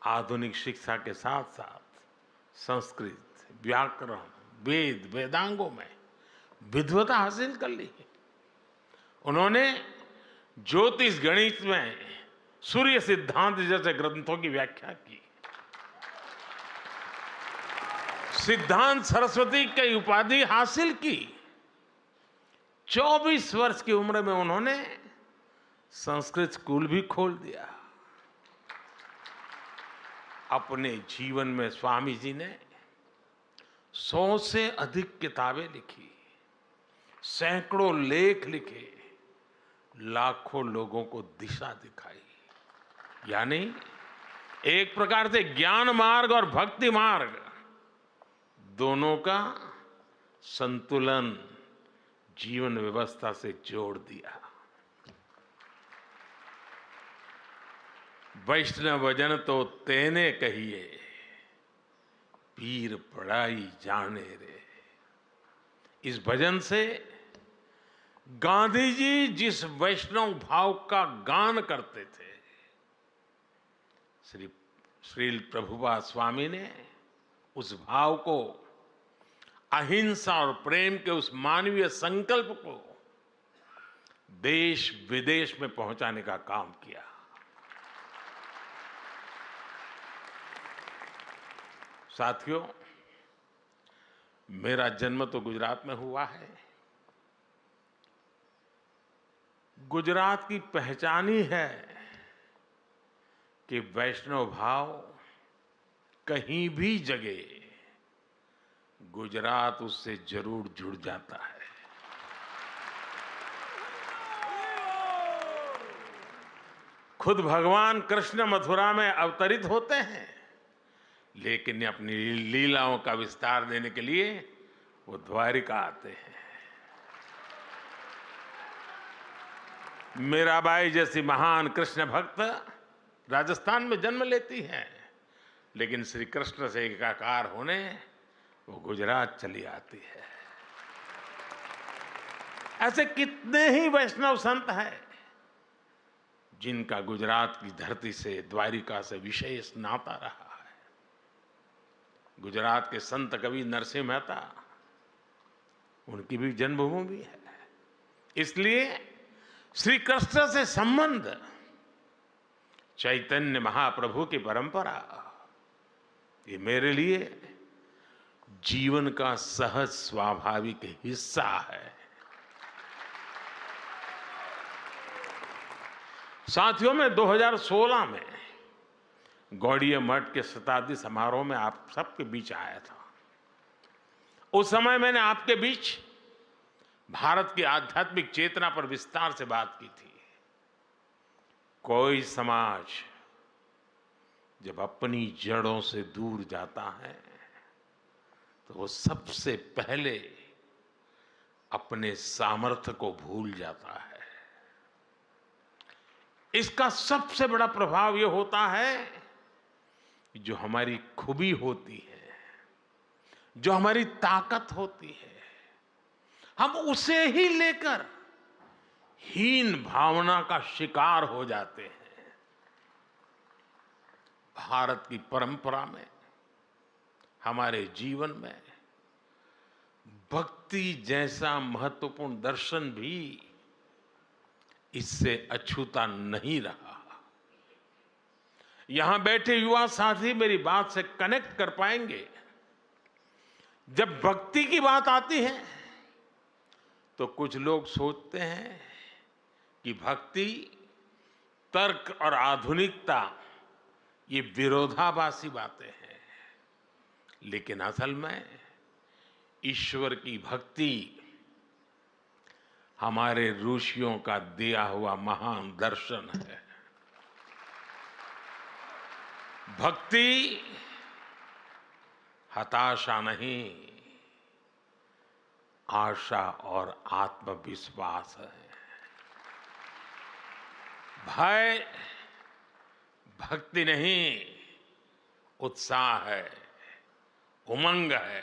आधुनिक शिक्षा के साथ साथ संस्कृत, व्याकरण, वेद, वेदांगों में विद्वता हासिल कर ली। उन्होंने ज्योतिष गणित में सूर्य सिद्धांत जैसे ग्रंथों की व्याख्या की। सिद्धांत सरस्वती की उपाधि हासिल की। 24 वर्ष की उम्र में उन्होंने संस्कृत स्कूल भी खोल दिया। अपने जीवन में स्वामी जी ने 100 से अधिक किताबें लिखी, सैकड़ों लेख लिखे, लाखों लोगों को दिशा दिखाई। यानी एक प्रकार से ज्ञान मार्ग और भक्ति मार्ग दोनों का संतुलन जीवन व्यवस्था से जोड़ दिया। वैष्णव जन तो तेने कहिए, पीर पढ़ाई जाने रे। इस भजन से गांधी जी जिस वैष्णव भाव का गान करते थे, श्री श्रील प्रभुपाद स्वामी ने उस भाव को, अहिंसा और प्रेम के उस मानवीय संकल्प को देश विदेश में पहुंचाने का काम किया। साथियों, मेरा जन्म तो गुजरात में हुआ है। गुजरात की पहचान ही है कि वैष्णव भाव कहीं भी जगे गुजरात उससे जरूर जुड़ जाता है। खुद भगवान कृष्ण मथुरा में अवतरित होते हैं, लेकिन अपनी लीलाओं का विस्तार देने के लिए वो द्वारिका आते हैं। मीराबाई जैसी महान कृष्ण भक्त राजस्थान में जन्म लेती हैं, लेकिन श्री कृष्ण से एकाकार होने वो गुजरात चली आती है। ऐसे कितने ही वैष्णव संत हैं जिनका गुजरात की धरती से, द्वारिका से विशेष नाता रहा है। गुजरात के संत कवि नरसिंह मेहता, उनकी भी जन्मभूमि है। इसलिए श्री कृष्ण से संबंध, चैतन्य महाप्रभु की परंपरा, ये मेरे लिए जीवन का सहज स्वाभाविक हिस्सा है। साथियों, मैं 2016 में गौड़ीय मठ के शताब्दी समारोह में आप सबके बीच आया था। उस समय मैंने आपके बीच भारत की आध्यात्मिक चेतना पर विस्तार से बात की थी। कोई समाज जब अपनी जड़ों से दूर जाता है तो वो सबसे पहले अपने सामर्थ्य को भूल जाता है। इसका सबसे बड़ा प्रभाव ये होता है कि जो हमारी खूबी होती है, जो हमारी ताकत होती है, हम उसे ही लेकर हीन भावना का शिकार हो जाते हैं। भारत की परंपरा में, हमारे जीवन में भक्ति जैसा महत्वपूर्ण दर्शन भी इससे अछूता नहीं रहा। यहां बैठे युवा साथी मेरी बात से कनेक्ट कर पाएंगे। जब भक्ति की बात आती है तो कुछ लोग सोचते हैं कि भक्ति, तर्क और आधुनिकता ये विरोधाभासी बातें हैं, लेकिन असल में ईश्वर की भक्ति हमारे ऋषियों का दिया हुआ महान दर्शन है। भक्ति हताशा नहीं, आशा और आत्मविश्वास है। भय भक्ति नहीं, उत्साह है, उमंग है।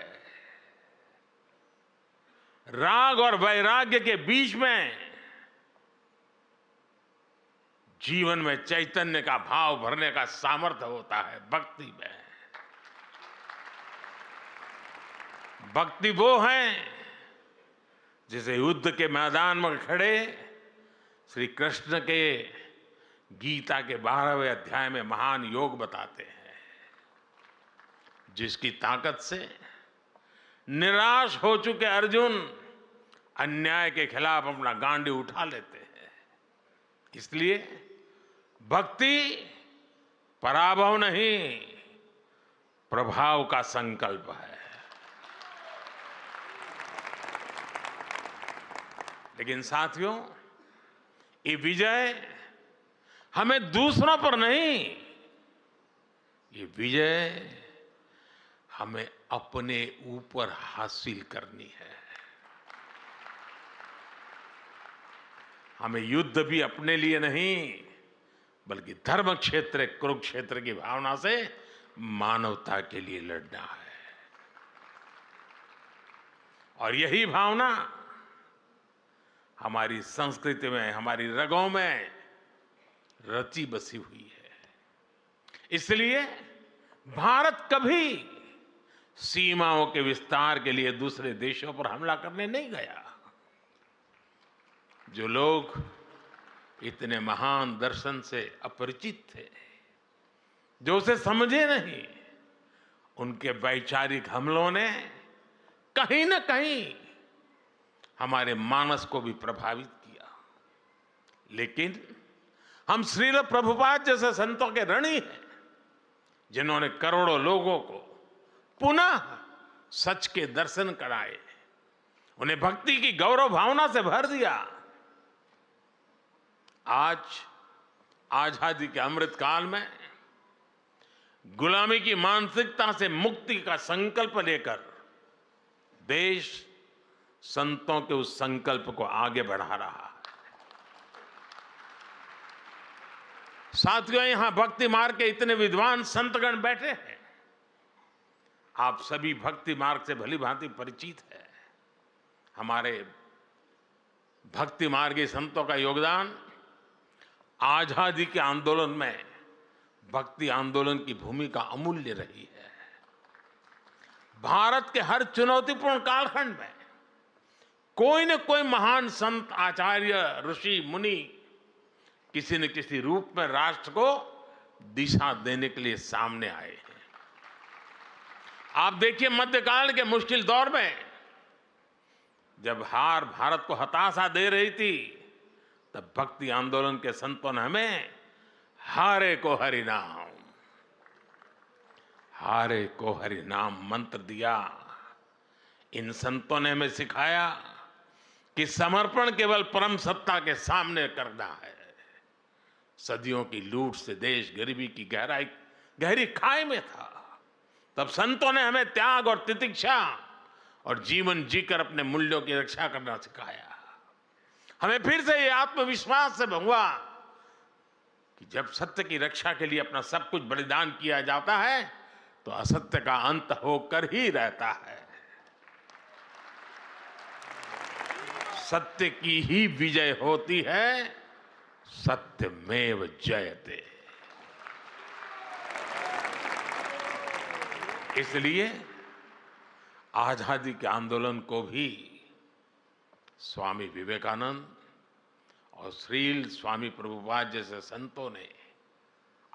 राग और वैराग्य के बीच में जीवन में चैतन्य का भाव भरने का सामर्थ्य होता है भक्ति में। भक्ति वो है जिसे युद्ध के मैदान में खड़े श्री कृष्ण के गीता के 12वें अध्याय में महान योग बताते हैं, जिसकी ताकत से निराश हो चुके अर्जुन अन्याय के खिलाफ अपना गांडी उठा लेते हैं। इसलिए भक्ति पराभव नहीं, प्रभाव का संकल्प है। लेकिन साथियों, ये विजय हमें दूसरों पर नहीं, ये विजय हमें अपने ऊपर हासिल करनी है। हमें युद्ध भी अपने लिए नहीं, बल्कि धर्म क्षेत्र, कुरुक्षेत्र की भावना से मानवता के लिए लड़ना है। और यही भावना हमारी संस्कृति में, हमारी रगों में रची बसी हुई है। इसलिए भारत कभी सीमाओं के विस्तार के लिए दूसरे देशों पर हमला करने नहीं गया। जो लोग इतने महान दर्शन से अपरिचित थे, जो उसे समझे नहीं, उनके वैचारिक हमलों ने कहीं न कहीं हमारे मानस को भी प्रभावित किया। लेकिन हम श्रील प्रभुपाद जैसे संतों के ऋणी हैं, जिन्होंने करोड़ों लोगों को पुनः सच के दर्शन कराए, उन्हें भक्ति की गौरव भावना से भर दिया। आज आजादी के अमृत काल में गुलामी की मानसिकता से मुक्ति का संकल्प लेकर देश संतों के उस संकल्प को आगे बढ़ा रहा है। साथियों, यहां भक्ति मार्ग के इतने विद्वान संतगण बैठे हैं। आप सभी भक्ति मार्ग से भली भांति परिचित है। हमारे भक्ति मार्गी संतों का योगदान आजादी के आंदोलन में भक्ति आंदोलन की भूमिका अमूल्य रही है। भारत के हर चुनौतीपूर्ण कालखंड में कोई न कोई महान संत, आचार्य, ऋषि, मुनि किसी न किसी रूप में राष्ट्र को दिशा देने के लिए सामने आए हैं। आप देखिए, मध्यकाल के मुश्किल दौर में जब हार भारत को हताशा दे रही थी, तब भक्ति आंदोलन के संतों ने हमें हारे को हरि नाम, हारे को हरि नाम मंत्र दिया। इन संतों ने हमें सिखाया कि समर्पण केवल परम सत्ता के सामने करना है। सदियों की लूट से देश गरीबी की गहरी खाई में था। तब संतों ने हमें त्याग और तितिक्षा और जीवन जीकर अपने मूल्यों की रक्षा करना सिखाया। हमें फिर से ये आत्मविश्वास से हुआ कि जब सत्य की रक्षा के लिए अपना सब कुछ बलिदान किया जाता है, तो असत्य का अंत होकर ही रहता है। सत्य की ही विजय होती है, सत्यमेव जयते। इसलिए आजादी के आंदोलन को भी स्वामी विवेकानंद और श्रील स्वामी प्रभुपाद जैसे संतों ने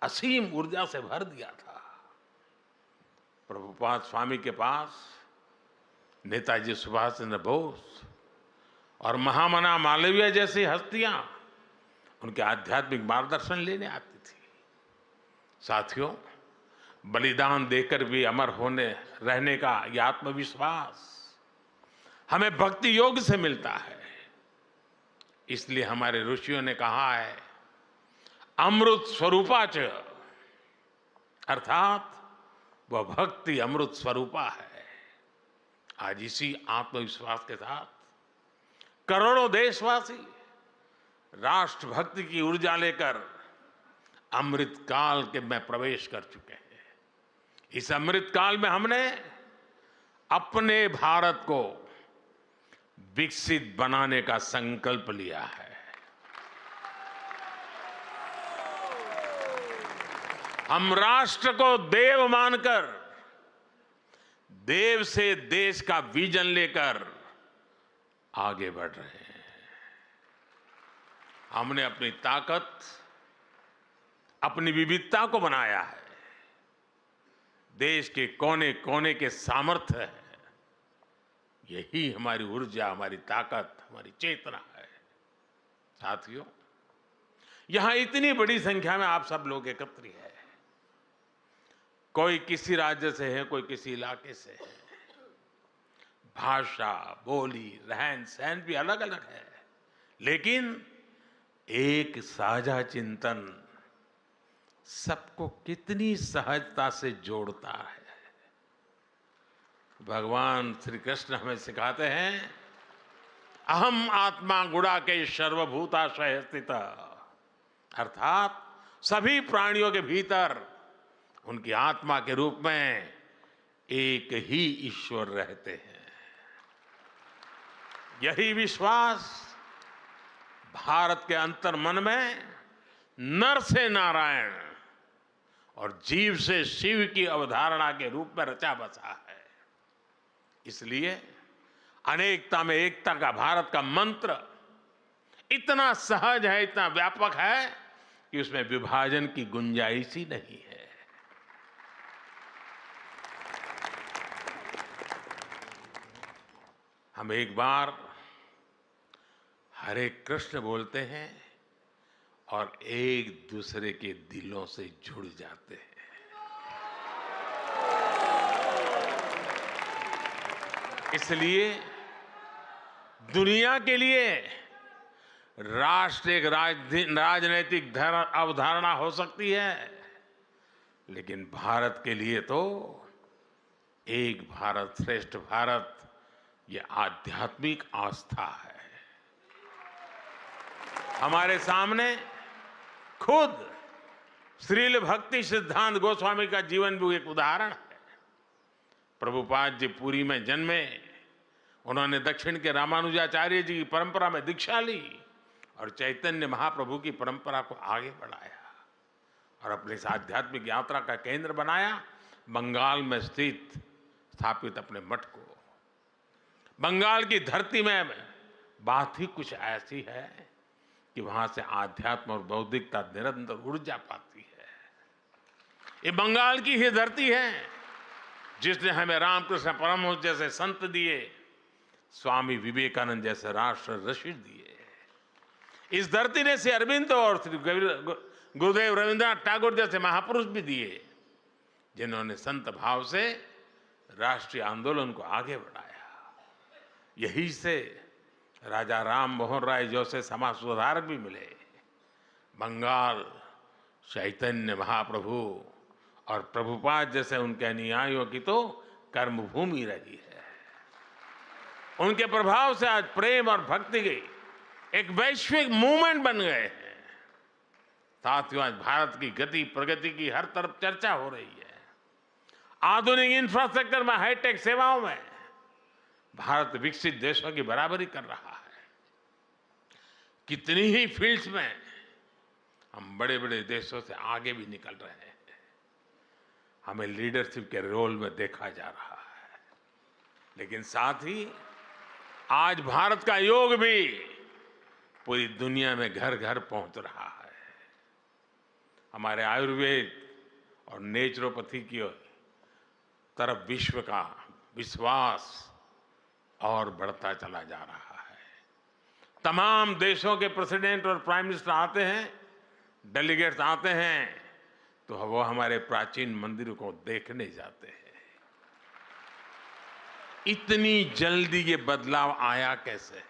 असीम ऊर्जा से भर दिया था। प्रभुपाद स्वामी के पास नेताजी सुभाष चंद्र बोस और महामना मालवीय जैसी हस्तियां उनके आध्यात्मिक मार्गदर्शन लेने आती थी। साथियों, बलिदान देकर भी अमर होने रहने का यह आत्मविश्वास हमें भक्ति योग से मिलता है। इसलिए हमारे ऋषियों ने कहा है, अमृत स्वरूपाच, अर्थात वह भक्ति अमृत स्वरूपा है। आज इसी आत्मविश्वास के साथ करोड़ों देशवासी राष्ट्रभक्ति की ऊर्जा लेकर अमृत काल के में प्रवेश कर चुके हैं। इस अमृत काल में हमने अपने भारत को विकसित बनाने का संकल्प लिया है। हम राष्ट्र को देव मानकर देव से देश का विजन लेकर आगे बढ़ रहे हैं। हमने अपनी ताकत, अपनी विविधता को बनाया है। देश के कोने कोने के सामर्थ्य है, यही हमारी ऊर्जा, हमारी ताकत, हमारी चेतना है। साथियों, यहां इतनी बड़ी संख्या में आप सब लोग एकत्रित हैं। कोई किसी राज्य से है, कोई किसी इलाके से है। भाषा, बोली, रहन सहन भी अलग अलग है, लेकिन एक साझा चिंतन सबको कितनी सहजता से जोड़ता है। भगवान श्री कृष्ण हमें सिखाते हैं, अहम आत्मा गुणाके सर्वभूताशय स्थित, अर्थात सभी प्राणियों के भीतर उनकी आत्मा के रूप में एक ही ईश्वर रहते हैं। यही विश्वास भारत के अंतर्मन में नर से नारायण और जीव से शिव की अवधारणा के रूप में रचा बसा है। इसलिए अनेकता में एकता का भारत का मंत्र इतना सहज है, इतना व्यापक है कि उसमें विभाजन की गुंजाइश ही नहीं है। हम एक बार हरे कृष्ण बोलते हैं और एक दूसरे के दिलों से जुड़ जाते हैं। इसलिए दुनिया के लिए राष्ट्र एक राजनीतिक अवधारणा हो सकती है, लेकिन भारत के लिए तो एक भारत श्रेष्ठ भारत ये आध्यात्मिक आस्था है। हमारे सामने खुद श्रील भक्ति सिद्धांत गोस्वामी का जीवन भी एक उदाहरण है। प्रभुपाद जी पुरी में जन्मे, उन्होंने दक्षिण के रामानुजाचार्य जी की परंपरा में दीक्षा ली और चैतन्य महाप्रभु की परंपरा को आगे बढ़ाया और अपनी इस आध्यात्मिक यात्रा का केंद्र बनाया बंगाल में स्थापित अपने मठ को। बंगाल की धरती में बात ही कुछ ऐसी है कि वहां से आध्यात्म और बौद्धिकता निरंतर ऊर्जा पाती है। ये बंगाल की ही धरती है जिसने हमें रामकृष्ण परमहंस जैसे संत दिए, स्वामी विवेकानंद जैसे राष्ट्र ऋषि दिए। इस धरती ने श्री अरविंद और श्री गुरुदेव रविंद्रनाथ टैगोर जैसे महापुरुष भी दिए, जिन्होंने संत भाव से राष्ट्रीय आंदोलन को आगे बढ़ाया। यही से राजा राम मोहन राय जैसे समाज सुधारक भी मिले। बंगाल चैतन्य महाप्रभु और प्रभुपाद जैसे उनके अनुयायियों की तो कर्मभूमि रही है। उनके प्रभाव से आज प्रेम और भक्ति की एक वैश्विक मूवमेंट बन गए हैं। साथियों, आज भारत की गति प्रगति की हर तरफ चर्चा हो रही है। आधुनिक इंफ्रास्ट्रक्चर में, हाईटेक सेवाओं में भारत विकसित देशों की बराबरी कर रहा है। कितनी ही फील्ड्स में हम बड़े बड़े देशों से आगे भी निकल रहे हैं। हमें लीडरशिप के रोल में देखा जा रहा है, लेकिन साथ ही आज भारत का योग भी पूरी दुनिया में घर घर पहुंच रहा है। हमारे आयुर्वेद और नेचुरोपैथी की तरफ विश्व का विश्वास और बढ़ता चला जा रहा है। तमाम देशों के प्रेसिडेंट और प्राइम मिनिस्टर आते हैं, डेलीगेट्स आते हैं, तो वो हमारे प्राचीन मंदिरों को देखने जाते हैं। इतनी जल्दी ये बदलाव आया कैसे?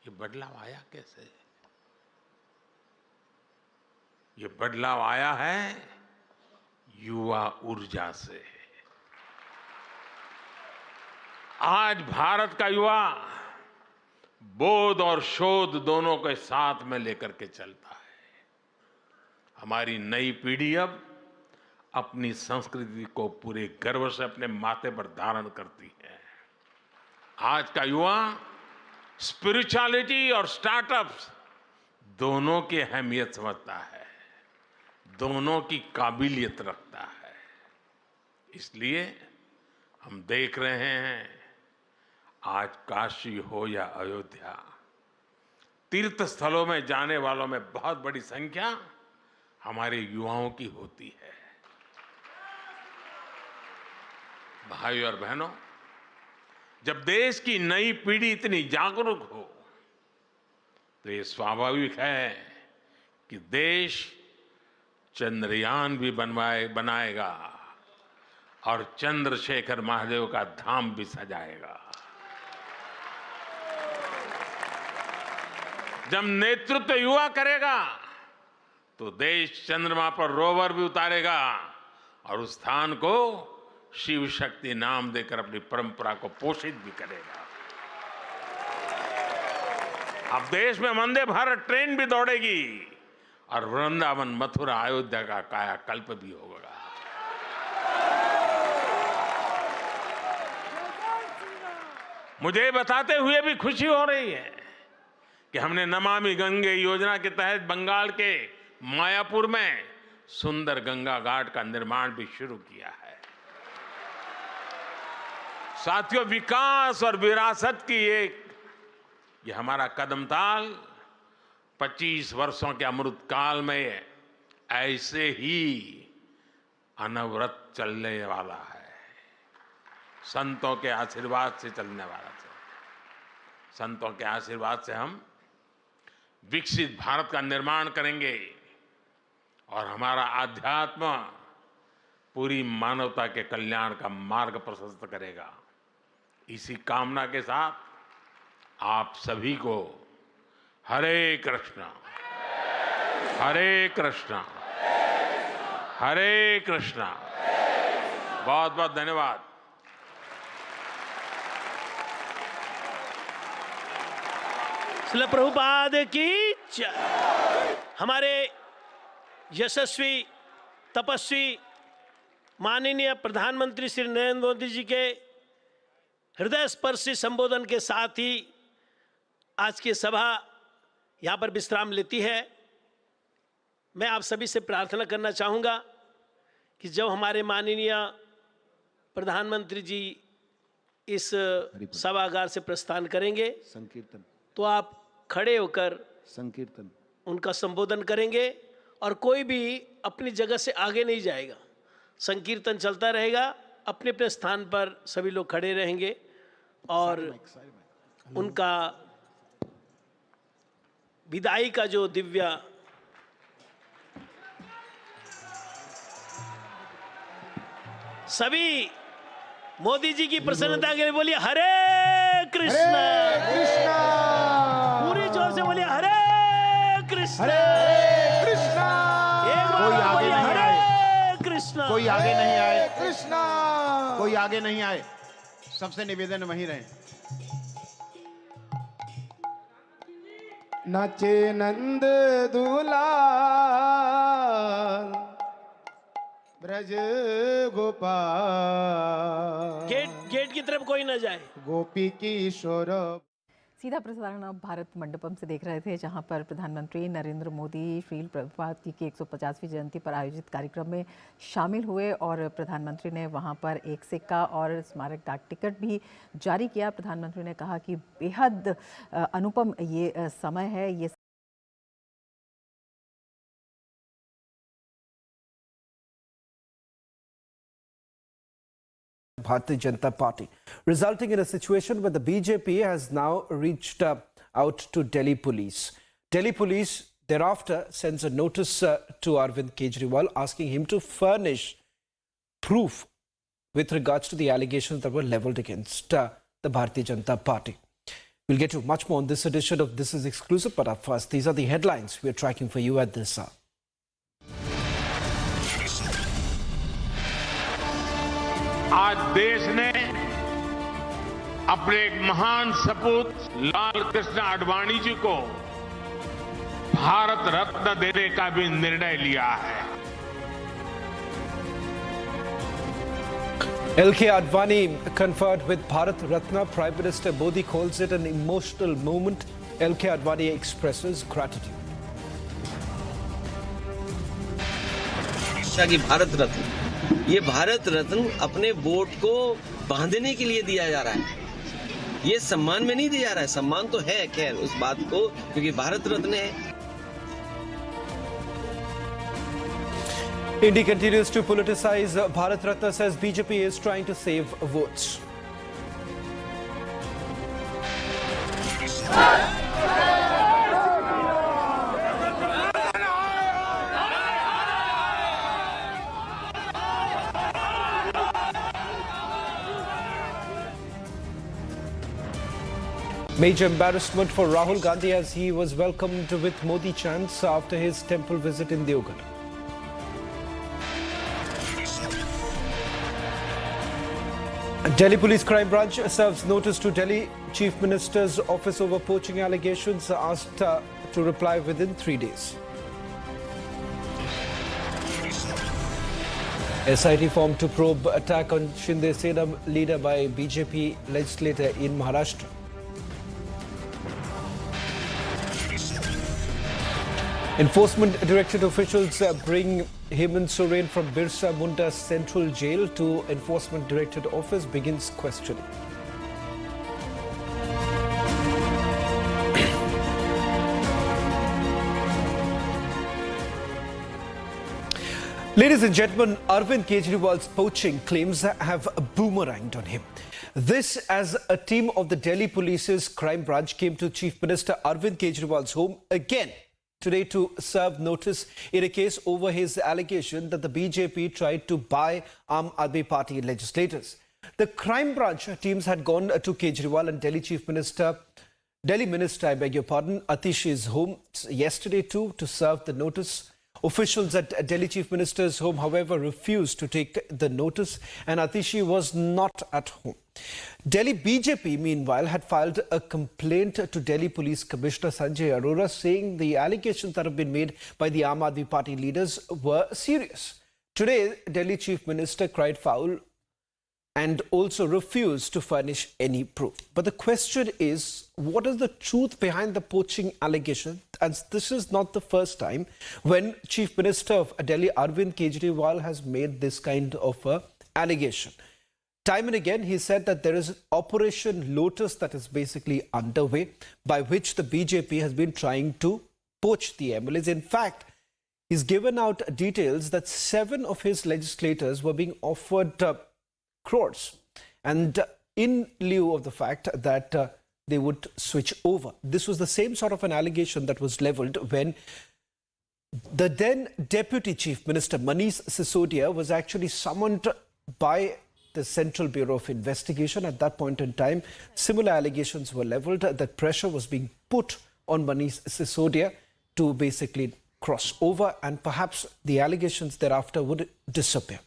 ये बदलाव आया कैसे? ये बदलाव आया है युवा ऊर्जा से। आज भारत का युवा बोध और शोध दोनों के साथ में लेकर के चलता है। हमारी नई पीढ़ी अब अपनी संस्कृति को पूरे गर्व से अपने माथे पर धारण करती है। आज का युवा स्पिरिचुअलिटी और स्टार्टअप्स दोनों की अहमियत समझता है, दोनों की काबिलियत रखता है। इसलिए हम देख रहे हैं आज काशी हो या अयोध्या, तीर्थ स्थलों में जाने वालों में बहुत बड़ी संख्या हमारे युवाओं की होती है। भाइयों और बहनों, जब देश की नई पीढ़ी इतनी जागरूक हो तो ये स्वाभाविक है कि देश चंद्रयान भी बनाएगा और चंद्रशेखर महादेव का धाम भी सजाएगा। जब नेतृत्व युवा करेगा तो देश चंद्रमा पर रोवर भी उतारेगा और उस स्थान को शिव शक्ति नाम देकर अपनी परंपरा को पोषित भी करेगा। अब देश में वंदे भारत ट्रेन भी दौड़ेगी और वृंदावन, मथुरा, अयोध्या का कायाकल्प भी होगा। मुझे बताते हुए भी खुशी हो रही है कि हमने नमामि गंगे योजना के तहत बंगाल के मायापुर में सुंदर गंगा घाट का निर्माण भी शुरू किया है। साथियों, विकास और विरासत की ये हमारा कदम ताल 25 वर्षों के अमृत काल में ऐसे ही अनवरत चलने वाला है। संतों के आशीर्वाद से चलने वाला है। संतों के आशीर्वाद से हम विकसित भारत का निर्माण करेंगे और हमारा आध्यात्म पूरी मानवता के कल्याण का मार्ग प्रशस्त करेगा। इसी कामना के साथ आप सभी को हरे कृष्णा, हरे कृष्णा, हरे कृष्णा। बहुत बहुत धन्यवाद।
श्रील प्रभुपाद की जय। हमारे यशस्वी तपस्वी माननीय प्रधानमंत्री श्री नरेंद्र मोदी जी के हृदय स्पर्शी संबोधन के साथ ही आज की सभा यहाँ पर विश्राम लेती है। मैं आप सभी से प्रार्थना करना चाहूँगा कि जब हमारे माननीय प्रधानमंत्री जी इस सभागार से प्रस्थान करेंगे
संकीर्तन,
तो आप खड़े होकर
संकीर्तन
उनका संबोधन करेंगे और कोई भी अपनी जगह से आगे नहीं जाएगा। संकीर्तन चलता रहेगा, अपने अपने स्थान पर सभी लोग खड़े रहेंगे और उनका विदाई का जो दिव्य सभी मोदी जी की प्रसन्नता के लिए बोलिए हरे कृष्णा,
कृष्णा,
पूरी जोर से बोलिए हरे कृष्णा,
कृष्णा।
एक बार
कोई आगे
बोलिए
नहीं
हरे
आए,
कृष्णा,
कोई आगे नहीं आए, कृष्णा, कोई आगे नहीं आए। सबसे निवेदन वहीं रहे।
नाचे नंद दुलाल ब्रज गोपाल।
गेट की तरफ कोई ना जाए।
गोपी किशोर।
सीधा प्रसारण आप भारत मंडपम से देख रहे थे, जहां पर प्रधानमंत्री नरेंद्र मोदी श्रील प्रभुपाद जी की 150वीं जयंती पर आयोजित कार्यक्रम में शामिल हुए और प्रधानमंत्री ने वहां पर एक सिक्का और स्मारक डाक टिकट भी जारी किया। प्रधानमंत्री ने कहा कि बेहद अनुपम ये समय है। ये
Bharatiya Janata Party, resulting in a situation where the BJP has now reached out to Delhi police. Delhi police thereafter sends a notice to Arvind Kejriwal asking him to furnish proof with regards to the allegations that were leveled against the Bharatiya Janata Party. We'll get to much more on this edition of This Is Exclusive, but up first, these are the headlines we're tracking for you at this hour.
आज देश ने अपने एक महान सपूत लाल कृष्ण आडवाणी जी को भारत रत्न देने का भी निर्णय लिया है।
LK Advani conferred with Bharat Ratna. Prime Minister Modi calls it an emotional moment. LK Advani expresses gratitude.
की भारत रत्न, ये भारत रत्न अपने वोट को बांधने के लिए दिया जा रहा है। ये सम्मान में नहीं दिया जा रहा है। सम्मान तो है खैर उस बात को, क्योंकि भारत रत्न है।
India continues to politicize. Bharat Ratna says BJP is trying to save votes. Major embarrassment for Rahul Gandhi as he was welcomed with Modi chants after his temple visit in Deoghar. Delhi Police Crime Branch serves notice to Delhi Chief Minister's office over poaching allegations, asked to reply within 3 days. SIT formed to probe attack on Shinde Sena leader by BJP legislator in Maharashtra. Enforcement Directorate officials bring Hemant Soren from Birsa Munda Central Jail to Enforcement Directorate office, begins questioning. Ladies and gentlemen, Arvind Kejriwal's poaching claims have boomeranged on him. This as a team of the Delhi Police's crime branch came to Chief Minister Arvind Kejriwal's home again today to serve notice in a case over his allegation that the BJP tried to buy Aam Aadmi Party legislators. The crime branch teams had gone to Kejriwal and Delhi Minister, Atishi's home yesterday too to serve the notice. Officials at Delhi Chief Minister's home, however, refused to take the notice and Atishi was not at home. Delhi BJP, meanwhile, had filed a complaint to Delhi Police Commissioner Sanjay Arora saying the allegations that have been made by the Aam Aadmi Party leaders were serious. Today, Delhi Chief Minister cried foul and also refused to furnish any proof. But the question is, what is the truth behind the poaching allegation? And this is not the first time when Chief Minister of Delhi, Arvind Kejriwal, has made this kind of allegation. Time and again, he said that there is Operation Lotus that is basically underway, by which the BJP has been trying to poach the MLAs. In fact, he's given out details that 7 of his legislators were being offered crores, and in lieu of the fact that they would switch over. This was the same sort of an allegation that was leveled when the then Deputy Chief Minister Manish Sisodia was actually summoned by the Central Bureau of Investigation. At that point in time, similar allegations were leveled that pressure was being put on Manish Sisodia to basically cross over, and perhaps the allegations thereafter would disappear.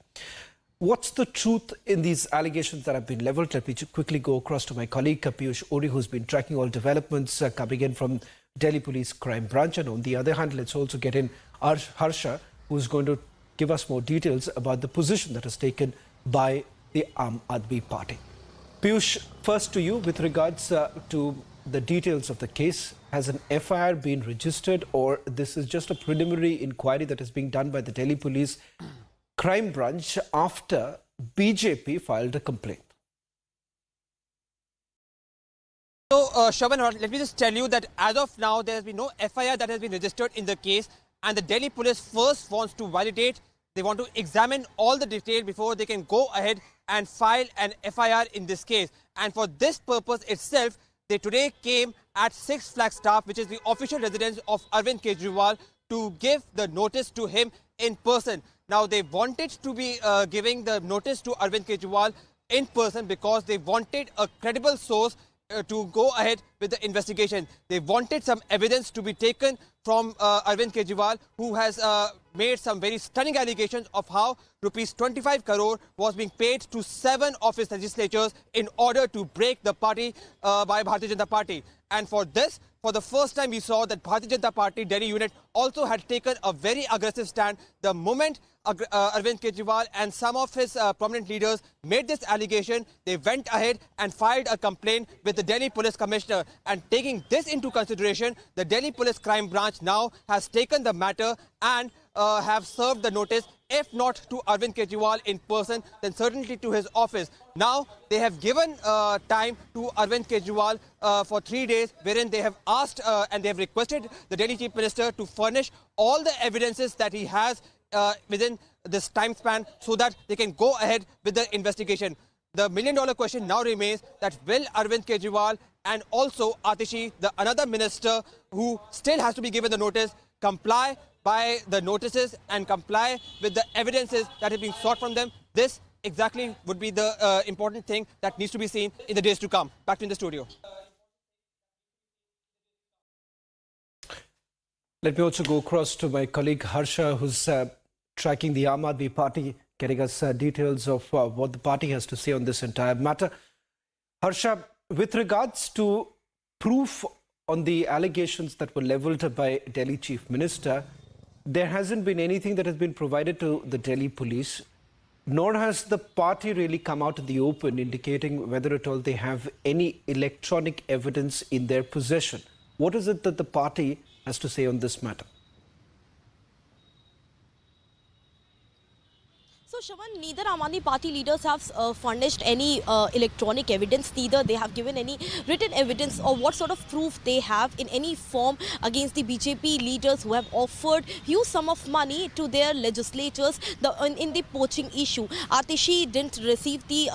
What's the truth in these allegations that have been leveled? Let me quickly go across to my colleague Piyush Ori, who's been tracking all developments coming in from Delhi Police Crime Branch. And on the other hand, let's also get in Harsha, who's going to give us more details about the position that is taken by the Aam Aadmi Party. Piyush, first to you with regards to the details of the case. Has an FIR been registered, or this is just a preliminary inquiry that is being done by the Delhi Police Crime Branch after BJP filed a complaint?
So, Shravan, let me just tell you that as of now, there has been no FIR that has been registered in the case, and the Delhi Police first wants to validate. They want to examine all the details before they can go ahead and file an FIR in this case. And for this purpose itself, they today came at 6 Flagstaff, which is the official residence of Arvind Kejriwal, to give the notice to him in person. Now, they wanted to be giving the notice to Arvind Kejriwal in person because they wanted a credible source to go ahead with the investigation. They wanted some evidence to be taken from Arvind Kejriwal, who has made some very stunning allegations of how rupees 25 crore was being paid to 7 of his legislators in order to break the party by Bharatiya Janata Party. And for this, for the first time, we saw that Bharatiya Janata Party Delhi unit also had taken a very aggressive stand. The moment Arvind Kejriwal and some of his prominent leaders made this allegation, they went ahead and filed a complaint with the Delhi Police Commissioner. And taking this into consideration, the Delhi Police Crime Branch now has taken the matter and have served the notice, if not to Arvind Kejriwal in person, then certainly to his office. Now, they have given time to Arvind Kejriwal for 3 days, wherein they have asked and they have requested the Delhi Chief Minister to furnish all the evidences that he has within this time span so that they can go ahead with the investigation. The million-dollar question now remains that will Arvind Kejriwal and also Atishi, the another minister who still has to be given the notice, comply by the notices and comply with the evidences that have been sought from them. This exactly would be the important thing that needs to be seen in the days to come. Back to in the studio.
Let me also go across to my colleague Harsha, who's tracking the Aam Aadmi Party, getting us details of what the party has to say on this entire matter. Harsha, with regards to proof on the allegations that were leveled by Delhi Chief Minister, there hasn't been anything that has been provided to the Delhi police, nor has the party really come out in the open indicating whether at all they have any electronic evidence in their possession. What is it that the party has to say on this matter?
Shravan, neither Aam Aadmi Party leaders have furnished any electronic evidence, neither they have given any written evidence or what sort of proof they have in any form against the BJP leaders who have offered huge sum of money to their legislators in the poaching issue. Atishi didn't receive the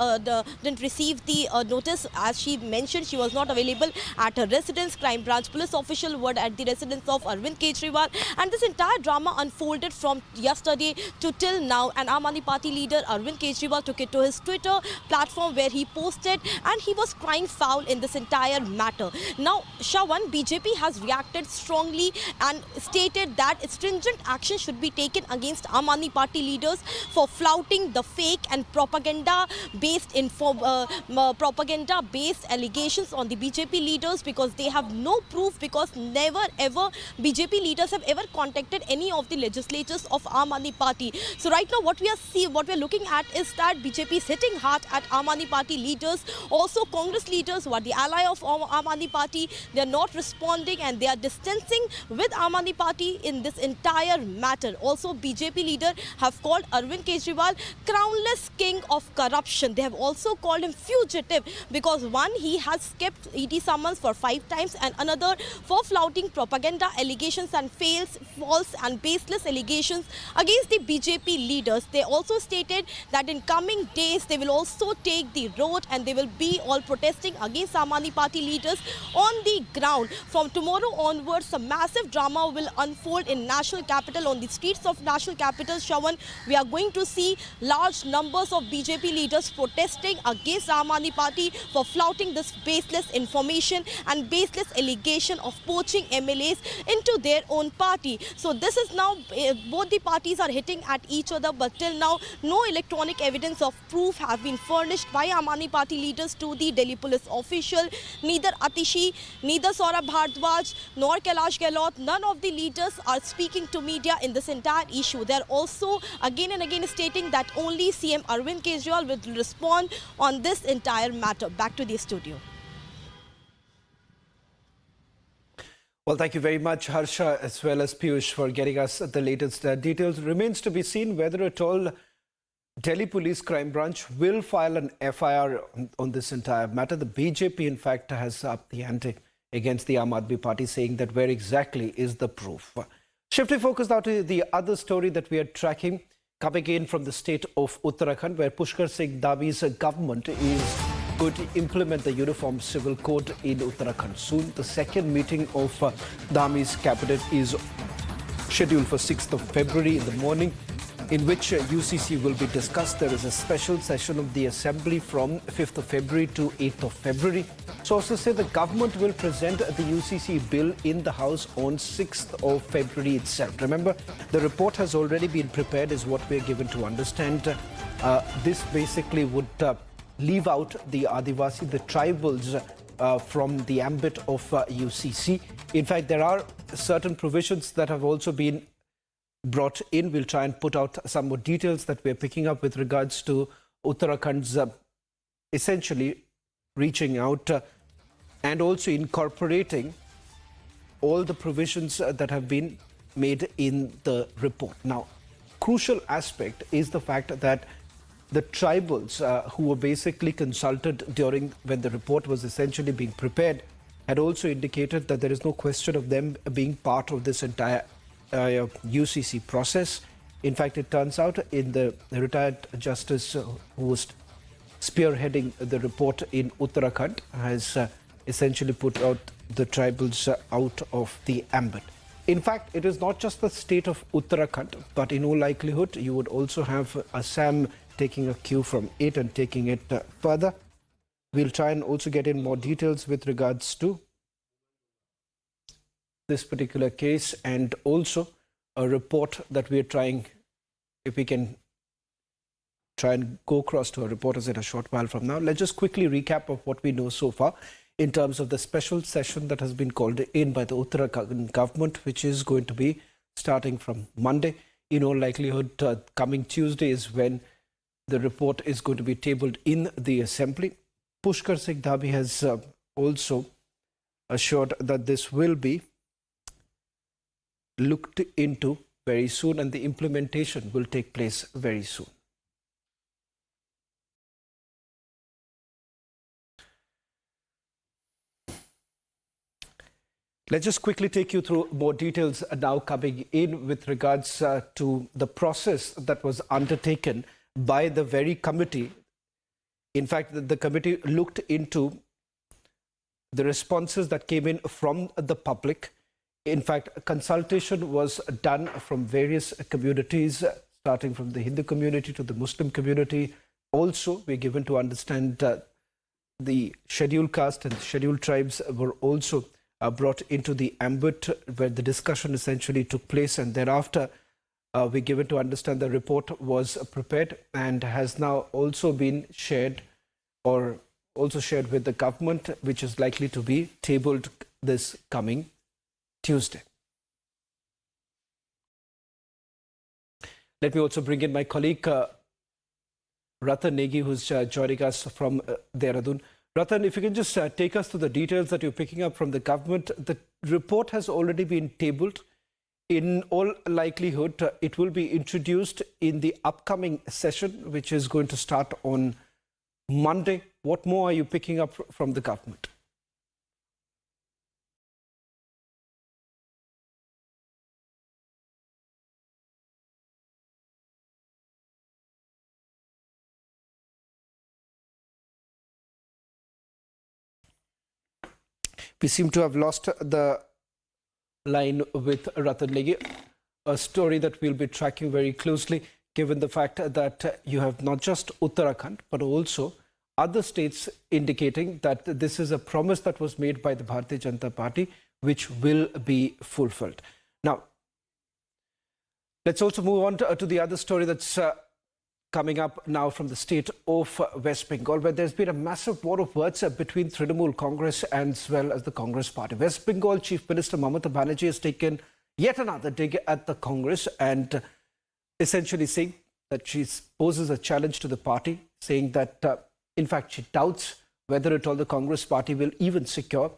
notice. As she mentioned, she was not available at her residence. Crime branch police official were at the residence of Arvind Kejriwal, and this entire drama unfolded from yesterday to till now. And Aam Aadmi Party leader Arvind Kejriwal took it to his Twitter platform where he posted, and he was crying foul in this entire matter. Now, Shravan, BJP has reacted strongly and stated that stringent action should be taken against Aam Aadmi Party leaders for flouting the fake and propaganda-based allegations on the BJP leaders, because they have no proof, because never ever BJP leaders have ever contacted any of the legislators of Aam Aadmi Party. So right now what we are looking at is that BJP is hitting hard at Aam Aadmi Party leaders. Also Congress leaders, who are the ally of Aam Aadmi Party, they are not responding and they are distancing with Aam Aadmi Party in this entire matter. Also BJP leader have called Arvind Kejriwal crownless king of corruption. They have also called him fugitive, because one, he has kept ED summons for 5 times, and another for flouting propaganda allegations and false and baseless allegations against the BJP leaders. They also stated that in coming days they will also take the road and they will be all protesting against Aam Aadmi Party leaders on the ground. From tomorrow onwards, a massive drama will unfold in national capital, on the streets of national capital. Shravan, we are going to see large numbers of BJP leaders protesting against Aam Aadmi Party for flouting this baseless information and baseless allegation of poaching MLAs into their own party. So this is now, both the parties are hitting at each other, but till now no electronic evidence of proof have been furnished by Aam Aadmi Party leaders to the Delhi police official. Neither Atishi, neither Saurabh Bhardwaj, nor Kailash Gehlot, none of the leaders are speaking to media in this entire issue. They are also again and again stating that only CM Arvind Kejriwal will respond on this entire matter. Back to the studio.
Well, thank you very much, Harsha, as well as Piyush, for getting us the latest details. Remains to be seen whether at all Delhi Police Crime Branch will file an FIR on this entire matter. The BJP, in fact, has upped the ante against the Aam Aadmi Party, saying that where exactly is the proof. Shifting focus now to the other story that we are tracking, coming in from the state of Uttarakhand, where Pushkar Singh Dhabi's government is going to implement the Uniform Civil Code in Uttarakhand soon. The second meeting of Dhami's cabinet is scheduled for 6th of February in the morning, in which UCC will be discussed. There is a special session of the Assembly from 5th of February to 8th of February. Sources say the government will present the UCC bill in the House on 6th of February itself. Remember, the report has already been prepared, is what we are given to understand. This basically would leave out the Adivasi, the tribals, from the ambit of UCC. In fact, there are certain provisions that have also been brought in. We'll try and put out some more details that we're picking up with regards to Uttarakhand's essentially reaching out and also incorporating all the provisions that have been made in the report. Now, crucial aspect is the fact that the tribals who were basically consulted during when the report was essentially being prepared had also indicated that there is no question of them being part of this entire UCC process. In fact, it turns out in the retired justice who was spearheading the report in Uttarakhand has essentially put out the tribals out of the ambit. In fact, it is not just the state of Uttarakhand, but in all likelihood, you would also have Assam taking a cue from it and taking it further. We'll try and also get in more details with regards to this particular case, and also a report that we are trying, if we can try and go across to our reporters in a short while from now. Let's just quickly recap of what we know so far in terms of the special session that has been called in by the Uttarakhand government, which is going to be starting from Monday. In all likelihood, coming Tuesday is when the report is going to be tabled in the Assembly. Pushkar Singh Dhabi has also assured that this will be looked into very soon and the implementation will take place very soon. Let's just quickly take you through more details now coming in with regards to the process that was undertaken by the very committee. In fact, the committee looked into the responses that came in from the public. In fact, a consultation was done from various communities, starting from the Hindu community to the Muslim community. Also, we're given to understand the scheduled caste and scheduled tribes were also brought into the ambit where the discussion essentially took place, and thereafter we're given to understand the report was prepared and has now also been shared with the government, which is likely to be tabled this coming Tuesday. Let me also bring in my colleague Ratan Negi, who's joining us from Dehradun. Ratan, if you can just take us through the details that you're picking up from the government. The report has already been tabled. In all likelihood, it will be introduced in the upcoming session, which is going to start on Monday. What more are you picking up from the government? We seem to have lost the line with Ratan Negi, a story that we'll be tracking very closely, given the fact that you have not just Uttarakhand, but also other states indicating that this is a promise that was made by the Bharatiya Janata Party, which will be fulfilled. Now, let's also move on to the other story that's coming up now from the state of West Bengal, where there's been a massive war of words between Trinamool Congress as well as the Congress party. West Bengal Chief Minister Mamata Banerjee has taken yet another dig at the Congress and essentially saying that she poses a challenge to the party, saying that in fact she doubts whether at all the Congress party will even secure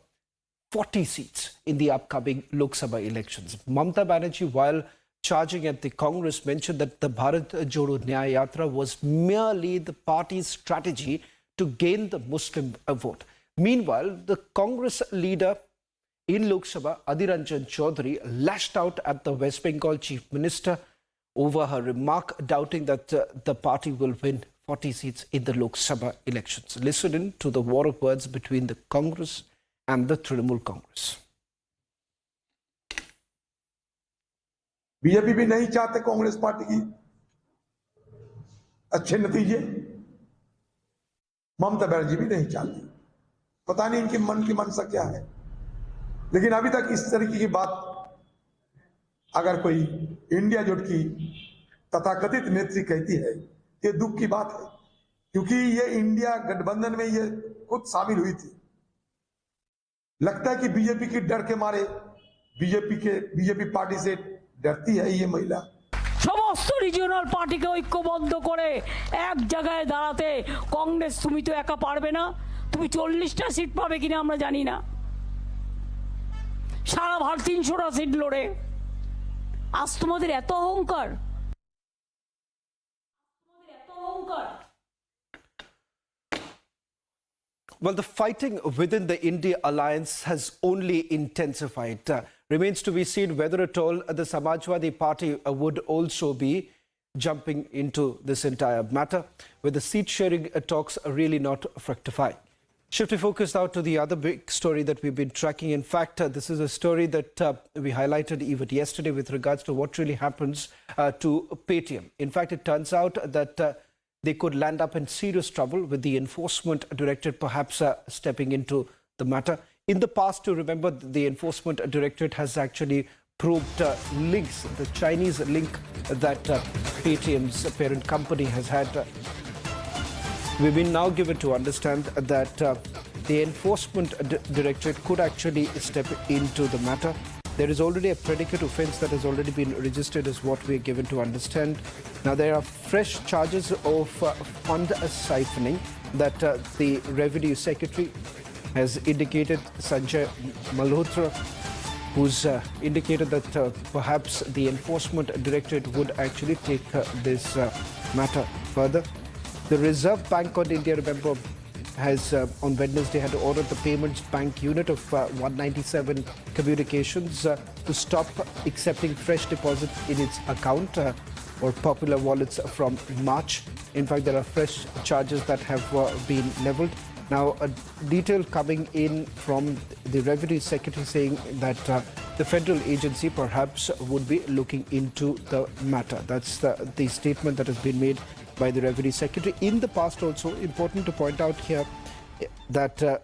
40 seats in the upcoming Lok Sabha elections. Mamata Banerjee, while charging at the Congress, mentioned that the Bharat Jodo Nyaya Yatra was merely the party's strategy to gain the Muslim vote. Meanwhile, the Congress leader in Lok Sabha, Adhir Ranjan Chaudhary, lashed out at the West Bengal Chief Minister over her remark, doubting that the party will win 40 seats in the Lok Sabha elections. Listen in to the war of words between the Congress and the Trinamool Congress.
BJP भी नहीं चाहते Congress party की अच्छे नतीजे, ममता बनर्जी भी नहीं चाहती। पता नहीं इनकी मन की मनसा क्या है, लेकिन अभी तक इस तरीके की बात अगर कोई इंडिया जुट की तथाकथित नेत्री कहती है, ये दुख की बात है, क्योंकि ये इंडिया गठबंधन में ये खुद शामिल हुई थी। लगता है कि बीजेपी की डर के मारे बीजेपी पार्टी से डरती है ये महिला।
समस्त রিজিওনাল পার্টিকে ঐক্যবদ্ধ করে এক জায়গায় দাঁড়াতে কংগ্রেস তুমি তো একা পারবে না, তুমি 40টা সিট পাবে কিনা আমরা জানি না, সারা ভারত 300টা সিট লড়ে। আজ তোমাদের এত অহংকার।
Well, the fighting within the India alliance has only intensified. Remains to be seen whether at all the Samajwadi Party would also be jumping into this entire matter, with the seat-sharing talks really not fructifying. Shifting focus now to the other big story that we've been tracking. In fact, this is a story that we highlighted even yesterday with regards to what really happens to Paytm. In fact, it turns out that they could land up in serious trouble with the enforcement directorate perhaps stepping into the matter. In the past, to remember, the enforcement directorate has actually probed links, the Chinese link that Paytm's parent company has had. We've been now given to understand that the enforcement directorate could actually step into the matter. There is already a predicate offence that has already been registered, is what we are given to understand. Now, there are fresh charges of fund siphoning that the Revenue Secretary has indicated, Sanjay Malhotra, who's indicated that perhaps the Enforcement Directorate would actually take this matter further. The Reserve Bank of India, remember, has on Wednesday had ordered the payments bank unit of 197 Communications to stop accepting fresh deposits in its account or popular wallets from March. In fact, there are fresh charges that have been leveled. Now, a detail coming in from the Revenue Secretary saying that the federal agency perhaps would be looking into the matter. That's the statement that has been made by the Revenue Secretary. In the past also, important to point out here that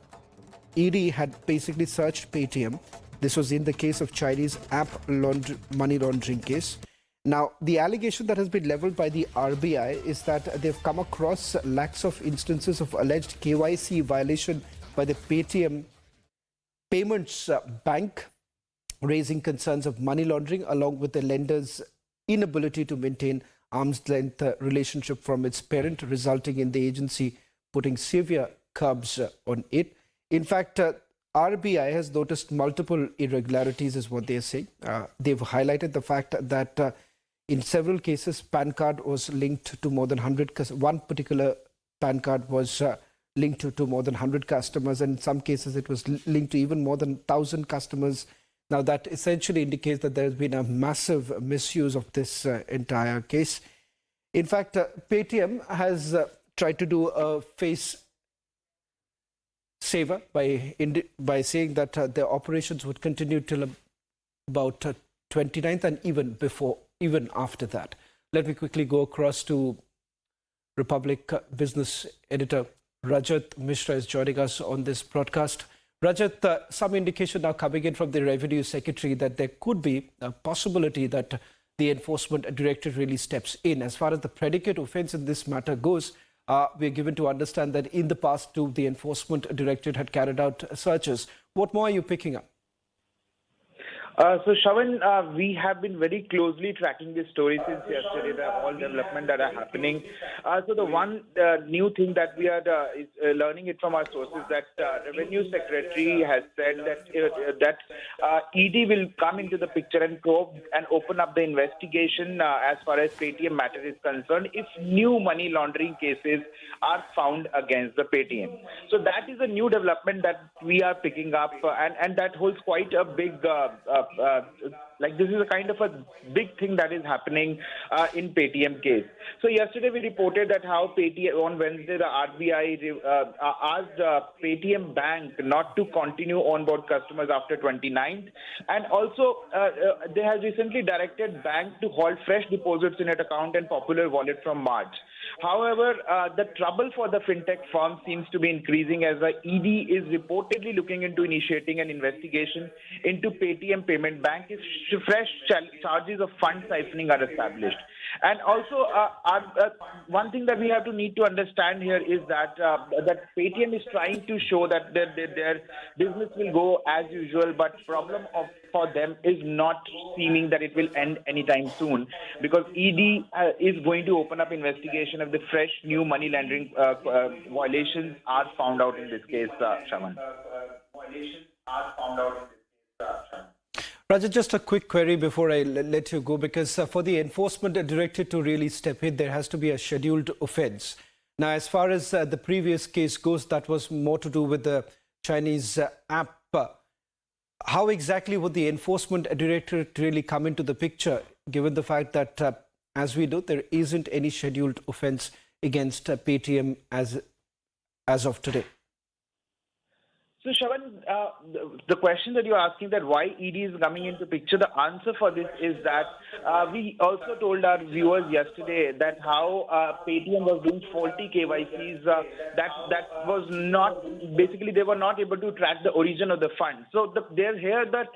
ED had basically searched Paytm. This was in the case of Chinese app money laundering case. Now, the allegation that has been leveled by the RBI is that they've come across lakhs of instances of alleged KYC violation by the Paytm Payments Bank, raising concerns of money laundering along with the lender's inability to maintain arm's length relationship from its parent, resulting in the agency putting severe curbs on it. In fact, RBI has noticed multiple irregularities is what they are saying. They've highlighted the fact that in several cases, PAN card was linked to more than 100, one particular PAN card was linked to more than 100 customers, and in some cases it was linked to even more than 1,000 customers. Now that essentially indicates that there has been a massive misuse of this entire case. In fact, Paytm has tried to do a face saver by saying that their operations would continue till about 29th and even after that. Let me quickly go across to Republic Business Editor Rajat Mishra is joining us on this broadcast. Rajat, some indication now coming in from the Revenue Secretary that there could be a possibility that the Enforcement Directorate really steps in. As far as the predicate offence in this matter goes, we are given to understand that in the past too, the Enforcement Directorate had carried out searches. What more are you picking up?
So, Shravan, we have been very closely tracking this story since yesterday, the all development that are happening. So, the one new thing that we are learning it from our sources that Revenue Secretary has said that ED will come into the picture and probe and open up the investigation as far as Paytm matter is concerned if new money laundering cases are found against the Paytm. So, that is a new development that we are picking up and that holds quite a big this is a kind of a big thing that is happening in Paytm case. So yesterday we reported that how Paytm on Wednesday the RBI asked Paytm Bank not to continue onboard customers after 29th, and also they have recently directed bank to hold fresh deposits in its account and popular wallet from March. However, the trouble for the fintech firm seems to be increasing as the ED is reportedly looking into initiating an investigation into Paytm Payment Bank if fresh charges of fund siphoning are established. And also, one thing that we have to need to understand here is that that Paytm is trying to show that their business will go as usual, but problem for them is not seeming that it will end anytime soon, because ED is going to open up investigation if the fresh new money laundering violations are found out in this case, Shravan.
Rajat, just a quick query before I let you go, because for the Enforcement Directorate to really step in, there has to be a scheduled offence. Now, as far as the previous case goes, that was more to do with the Chinese app. How exactly would the Enforcement Directorate really come into the picture, given the fact that, as we know, there isn't any scheduled offence against Paytm as of today?
So, Shravan, the question that you're asking that why ED is coming into picture, the answer for this is that we also told our viewers yesterday that how Paytm was doing faulty KYCs, that was not, basically they were not able to track the origin of the funds. So they're here that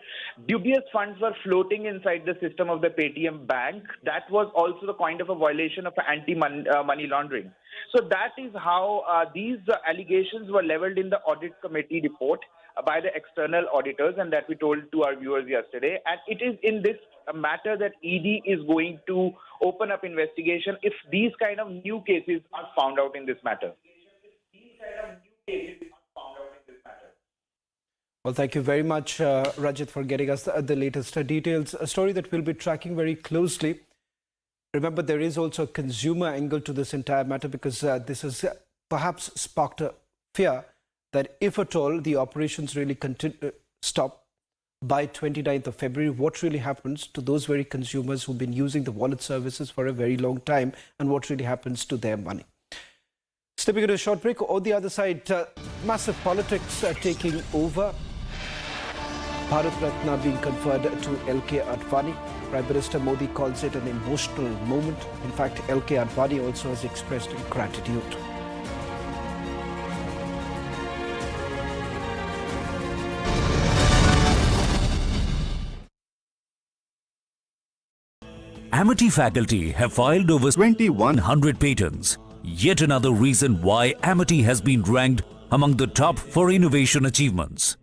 dubious funds were floating inside the system of the Paytm bank. That was also the kind of a violation of anti-money laundering. So that is how these allegations were leveled in the audit committee report by the external auditors, and that we told to our viewers yesterday. And it is in this matter that ED is going to open up investigation if these kind of new cases are found out in this matter.
Well, thank you very much, Rajat, for getting us the latest details. A story that we'll be tracking very closely. Remember, there is also a consumer angle to this entire matter, because this has perhaps sparked a fear that if at all the operations really stop by 29th of February, what really happens to those very consumers who've been using the wallet services for a very long time, and what really happens to their money. Stepping into a short break, on the other side, massive politics taking over. Bharat Ratna being conferred to L.K. Advani. Prime Minister Modi calls it an emotional moment. In fact, L.K. Advani also has expressed gratitude.
Amity faculty have filed over 2,100 patents. Yet another reason why Amity has been ranked among the top for innovation achievements.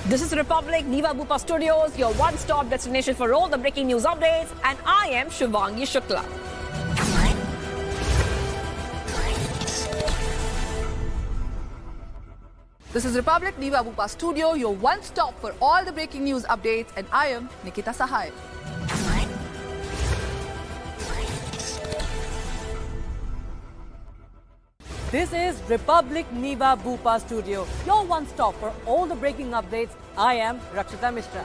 This is Republic Niva Bupa Studios, your one-stop destination for all the breaking news updates, and I am Shivangi Shukla. This is Republic Niva Bupa Studio, your one-stop for all the breaking news updates, and I am Nikita Sahai.
This is Republic Niva Bupa Studio, your one-stop for all the breaking updates. I am Rakshita Mishra.